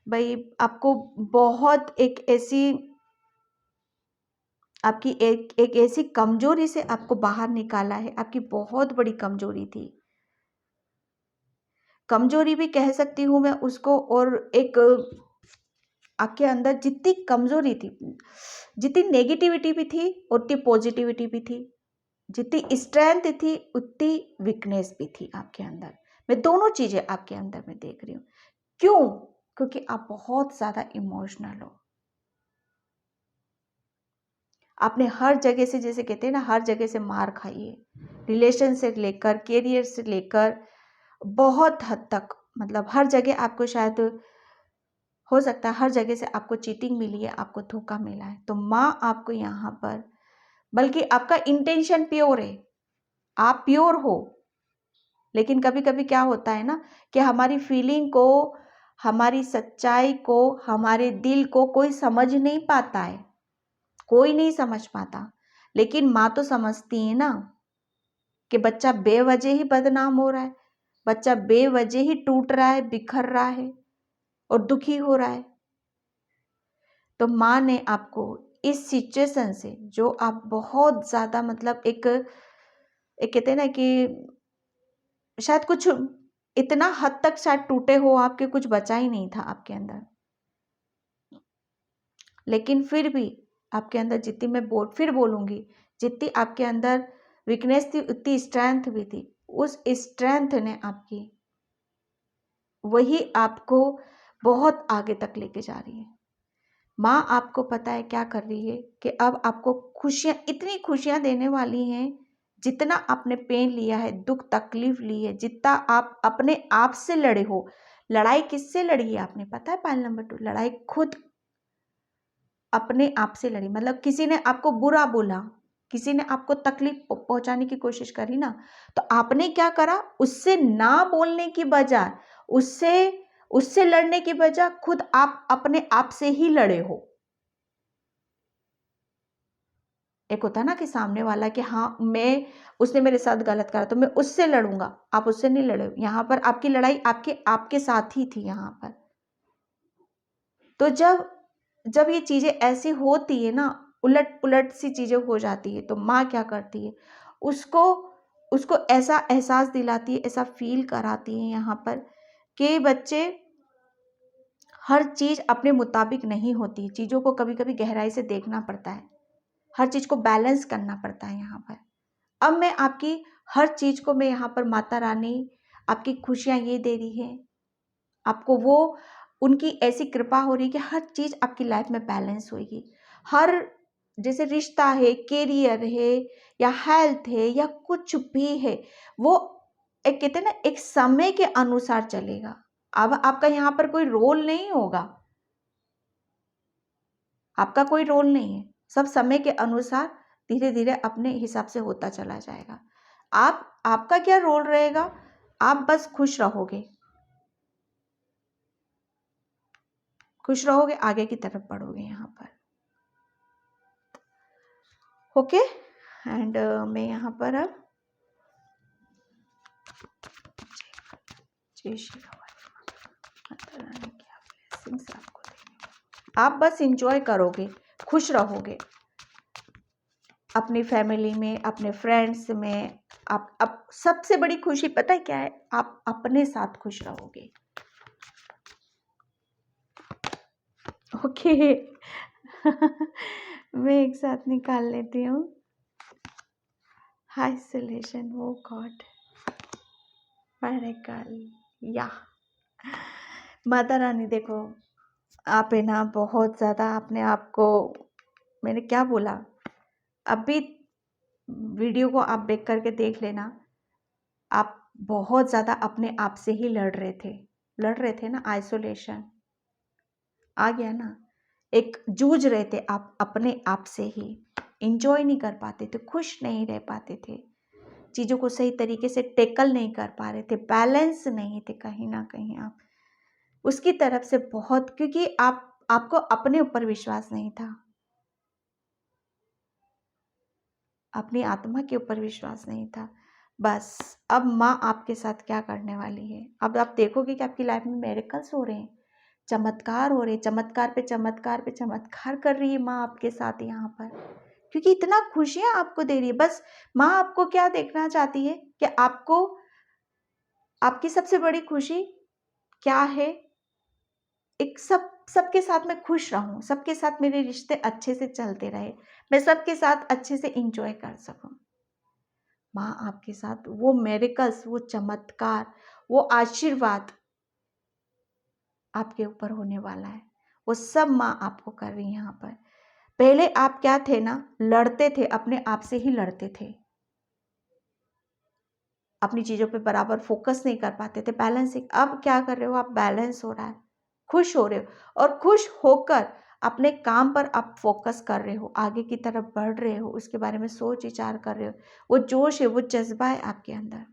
भाई आपको बहुत एक ऐसी, आपकी एक ऐसी कमजोरी से आपको बाहर निकाला है। आपकी बहुत बड़ी कमजोरी थी, कमजोरी भी कह सकती हूँ मैं उसको, और एक आपके अंदर जितनी कमजोरी थी, जितनी नेगेटिविटी भी थी उतनी पॉजिटिविटी भी थी, जितनी स्ट्रेंथ थी उतनी वीकनेस भी थी आपके अंदर। मैं दोनों चीजें आपके अंदर में देख रही हूँ। क्यों? क्योंकि आप बहुत ज्यादा इमोशनल हो। आपने हर जगह से, जैसे कहते हैं ना, हर जगह से मार खाई है, रिलेशन से लेकर, कैरियर से लेकर, बहुत हद तक, मतलब हर जगह आपको शायद हो सकता है हर जगह से आपको चीटिंग मिली है, आपको धोखा मिला है। तो माँ आपको यहाँ पर, बल्कि आपका इंटेंशन प्योर है, आप प्योर हो, लेकिन कभी कभी क्या होता है ना कि हमारी फीलिंग को, हमारी सच्चाई को, हमारे दिल को कोई समझ नहीं पाता है, कोई नहीं समझ पाता। लेकिन माँ तो समझती है ना कि बच्चा बेवजह ही बदनाम हो रहा है, बच्चा बेवजह ही टूट रहा है, बिखर रहा है और दुखी हो रहा है। तो माँ ने आपको इस सिचुएशन से, जो आप बहुत ज़्यादा मतलब एक कहते हैं ना कि शायद कुछ इतना हद तक शायद टूटे हो आपके, कुछ बचा ही नहीं था आपके अंदर, लेकिन फिर भी आपके अंदर जितनी, मैं फिर बोलूँगी, जितनी आपके अंदर वीकनेस थी उतनी स्ट्रेंथ भी थी। उस स्ट्रेंथ ने आपकी, वही आपको बहुत आगे तक लेके जा रही है। माँ आपको पता है क्या कर रही है कि अब आपको खुशियाँ, इतनी खुशियाँ देने वाली हैं, जितना आपने पेन लिया है, दुख तकलीफ ली है, जितना आप अपने आप से लड़े हो। लड़ाई किससे लड़ी है आपने पता है? पाइल नंबर 2, लड़ाई खुद अपने आप से लड़ी। मतलब किसी ने आपको बुरा बोला, किसी ने आपको तकलीफ पहुंचाने की कोशिश करी ना, तो आपने क्या करा? उससे ना बोलने की बजाय, उससे उससे लड़ने की बजाय खुद आप अपने आप से ही लड़े हो। एक होता ना कि सामने वाला कि हाँ, मैं, उसने मेरे साथ गलत करा तो मैं उससे लड़ूंगा, आप उससे नहीं लड़े। यहाँ पर आपकी लड़ाई आपके आपके साथ ही थी यहाँ पर। तो जब जब ये चीजें ऐसी होती है ना, उलट पुलट सी चीजें हो जाती है, तो माँ क्या करती है? उसको उसको ऐसा एहसास दिलाती है, ऐसा फील कराती है यहाँ पर कि बच्चे, हर चीज अपने मुताबिक नहीं होती, चीजों को कभी कभी गहराई से देखना पड़ता है, हर चीज को बैलेंस करना पड़ता है यहाँ पर। अब मैं आपकी हर चीज को, मैं यहाँ पर माता रानी आपकी खुशियां ये दे रही है आपको, वो उनकी ऐसी कृपा हो रही है कि हर चीज आपकी लाइफ में बैलेंस होगी। हर, जैसे रिश्ता है, कैरियर है, या हेल्थ है, या कुछ भी है, वो एक कहते हैं ना, एक समय के अनुसार चलेगा। अब आपका यहाँ पर कोई रोल नहीं होगा, आपका कोई रोल नहीं है, सब समय के अनुसार धीरे धीरे अपने हिसाब से होता चला जाएगा। आपका क्या रोल रहेगा? आप बस खुश रहोगे, खुश रहोगे, आगे की तरफ बढ़ोगे यहाँ पर। ओके, एंड मैं यहाँ पर अब जय श्री राम आपको देंगे। आप बस इंजॉय करोगे, खुश रहोगे अपनी फैमिली में, अपने फ्रेंड्स में। आप सबसे बड़ी खुशी पता है क्या है? आप अपने साथ खुश रहोगे। ओके मैं एक साथ निकाल लेती हूँ। आइसोलेशन, ओ गॉड, अरे कल, या माता रानी देखो, आप है ना बहुत ज़्यादा अपने आप को, मैंने क्या बोला, अभी वीडियो को आप बैक करके देख लेना, आप बहुत ज़्यादा अपने आप से ही लड़ रहे थे ना, आइसोलेशन आ गया ना, एक जूझ रहे थे आप अपने आप से ही, इंजॉय नहीं कर पाते थे, खुश नहीं रह पाते थे, चीज़ों को सही तरीके से टेकल नहीं कर पा रहे थे, बैलेंस नहीं थे कहीं ना कहीं आप उसकी तरफ से बहुत, क्योंकि आपको अपने ऊपर विश्वास नहीं था, अपनी आत्मा के ऊपर विश्वास नहीं था। बस अब माँ आपके साथ क्या करने वाली है, अब आप देखोगे कि आपकी लाइफ में मेरेकल्स हो रहे हैं, चमत्कार हो रहे, चमत्कार पे चमत्कार पे चमत्कार कर रही है माँ आपके साथ यहाँ पर, क्योंकि इतना खुशियाँ आपको दे रही है। बस माँ आपको क्या देखना चाहती है कि आपको, आपकी सबसे बड़ी खुशी क्या है, एक सबके साथ मैं खुश रहूं, सबके साथ मेरे रिश्ते अच्छे से चलते रहे, मैं सबके साथ अच्छे से इंजॉय कर सकूं। माँ आपके साथ वो मेरेकल्स, वो चमत्कार, वो आशीर्वाद आपके ऊपर होने वाला है, वो सब माँ आपको कर रही है यहाँ पर। पहले आप क्या थे ना, लड़ते थे, अपने आप से ही लड़ते थे, अपनी चीज़ों पे बराबर फोकस नहीं कर पाते थे, बैलेंसिंग। अब क्या कर रहे हो आप, बैलेंस हो रहा है, खुश हो रहे हो, और खुश होकर अपने काम पर आप फोकस कर रहे हो, आगे की तरफ बढ़ रहे हो, उसके बारे में सोच विचार कर रहे हो, वो जोश है, वो जज्बा है आपके अंदर।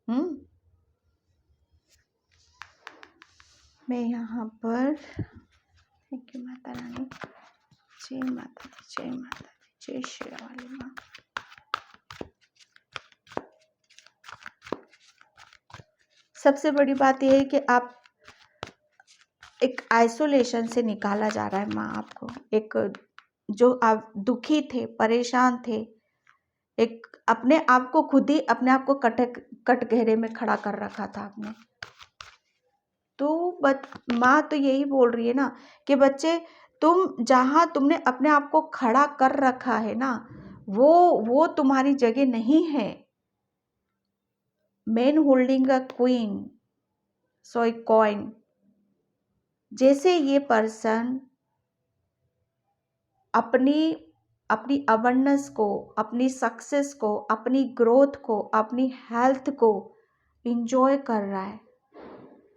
हम्म मैं यहाँ पर, थैंक यू माता रानी, जय माता दी, जय माता दी, जय श्री वाली माँ। सबसे बड़ी बात यह है कि आप एक आइसोलेशन से निकाला जा रहा है माँ आपको, एक जो आप दुखी थे, परेशान थे, एक अपने आप को खुद ही अपने आप को कटघरे में खड़ा कर रखा था आपने। तो माँ तो यही बोल रही है ना कि बच्चे, तुम जहाँ तुमने अपने आप को खड़ा कर रखा है ना, वो तुम्हारी जगह नहीं है। Man holding a queen so a coin, जैसे ये पर्सन अपनी अपनी अवेयरनेस को, अपनी सक्सेस को, अपनी ग्रोथ को, अपनी हेल्थ को इंजॉय कर रहा है,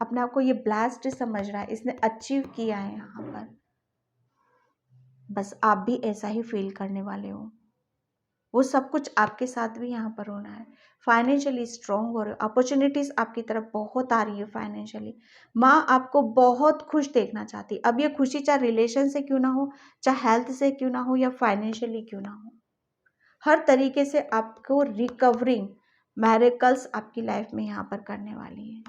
अपने आप को ये ब्लास्ट समझ रहा है, इसने अचीव किया है यहाँ पर, बस आप भी ऐसा ही फील करने वाले हो। वो सब कुछ आपके साथ भी यहाँ पर होना है। फाइनेंशियली स्ट्रॉन्ग हो रहे हो, अपॉर्चुनिटीज आपकी तरफ बहुत आ रही है फाइनेंशियली। माँ आपको बहुत खुश देखना चाहती है। अब ये खुशी चाहे रिलेशन से क्यों ना हो, चाहे हेल्थ से क्यों ना हो, या फाइनेंशियली क्यों ना हो, हर तरीके से आपको रिकवरिंग मैरिकल्स आपकी लाइफ में यहाँ पर करने वाली है।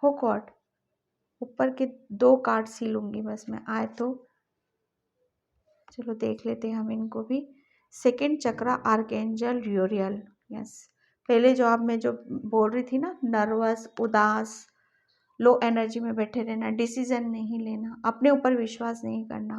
हो कॉर्ड ऊपर के 2 कार्ड सी लूंगी बस मैं, आए तो चलो देख लेते हैं हम इनको भी। सेकंड चक्रा आर्कएंजल यूरियल, यस। पहले जो आप मैं जो बोल रही थी ना, नर्वस, उदास, लो एनर्जी में बैठे रहना, डिसीजन नहीं लेना, अपने ऊपर विश्वास नहीं करना,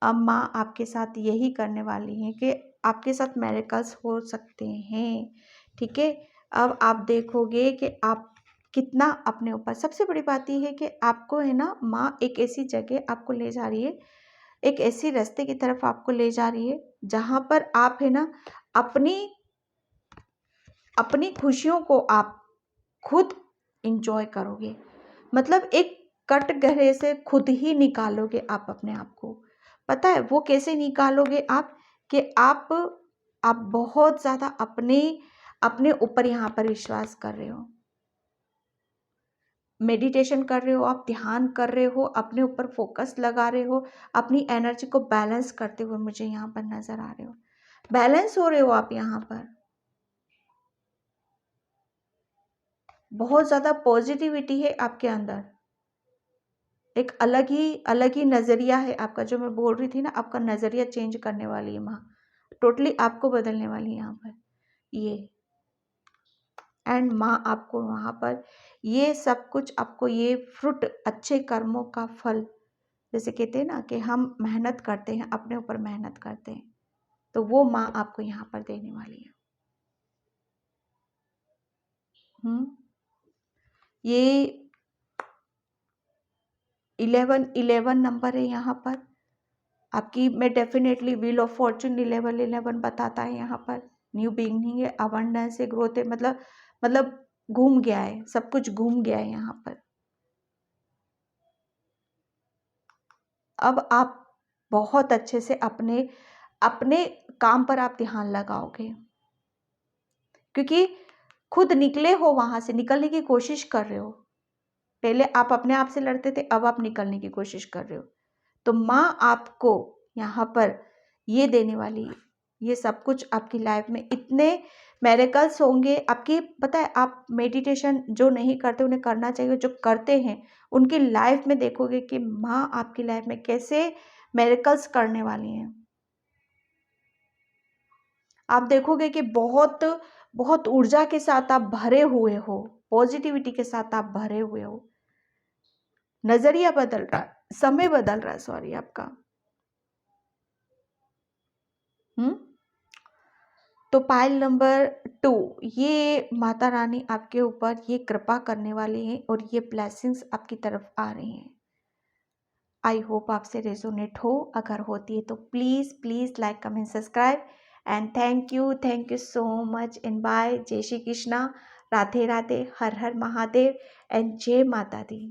अब माँ आपके साथ यही करने वाली है कि आपके साथ मेरेकल्स हो सकते हैं। ठीक है, अब आप देखोगे कि आप कितना अपने ऊपर, सबसे बड़ी बात यह है कि आपको है ना, माँ एक ऐसी जगह आपको ले जा रही है, एक ऐसी रास्ते की तरफ आपको ले जा रही है जहाँ पर आप है ना, अपनी अपनी खुशियों को आप खुद इंजॉय करोगे, मतलब एक कटघरे से खुद ही निकालोगे आप अपने आप को। पता है वो कैसे निकालोगे आप, कि आप बहुत ज़्यादा अपने अपने ऊपर यहाँ पर विश्वास कर रहे हो, मेडिटेशन कर रहे हो, आप ध्यान कर रहे हो, अपने ऊपर फोकस लगा रहे हो, अपनी एनर्जी को बैलेंस करते हुए मुझे यहाँ पर नजर आ रहे हो, बैलेंस हो रहे हो आप यहाँ पर। बहुत ज़्यादा पॉजिटिविटी है आपके अंदर, एक अलग ही नज़रिया है आपका, जो मैं बोल रही थी ना, आपका नज़रिया चेंज करने वाली है माँ, टोटली आपको बदलने वाली है यहाँ पर ये। एंड माँ आपको वहाँ पर ये सब कुछ, आपको ये फ्रूट, अच्छे कर्मों का फल, जैसे कहते हैं ना कि हम मेहनत करते हैं, अपने ऊपर मेहनत करते हैं, तो वो माँ आपको यहाँ पर देने वाली है। ये 11 नंबर है यहाँ पर आपकी। मैं डेफिनेटली व्हील ऑफ फॉर्चून 11 बताता है यहाँ पर। न्यू बिगनिंग है, अबंडेंस है, ग्रोथ है, मतलब घूम गया है, सब कुछ घूम गया है यहाँ पर। अब आप बहुत अच्छे से अपने अपने काम पर आप ध्यान लगाओगे, क्योंकि खुद निकले हो, वहां से निकलने की कोशिश कर रहे हो। पहले आप अपने आप से लड़ते थे, अब आप निकलने की कोशिश कर रहे हो। तो माँ आपको यहाँ पर ये देने वाली, ये सब कुछ आपकी लाइफ में इतने मेरेकल्स होंगे आपकी। पता है, आप मेडिटेशन जो नहीं करते उन्हें करना चाहिए, जो करते हैं उनकी लाइफ में देखोगे कि माँ आपकी लाइफ में कैसे मेरेकल्स करने वाली हैं। आप देखोगे कि बहुत बहुत ऊर्जा के साथ आप भरे हुए हो, पॉजिटिविटी के साथ आप भरे हुए हो। नजरिया बदल रहा है, समय बदल रहा है, सॉरी आपका। तो पाइल नंबर 2, ये माता रानी आपके ऊपर ये कृपा करने वाली हैं और ये ब्लेसिंग्स आपकी तरफ आ रही हैं। आई होप आपसे रेजोनेट हो। अगर होती है तो please please like comment subscribe and thank you so much and bye. जय श्री कृष्णा, राधे राधे, हर हर महादेव एंड जय माता दी।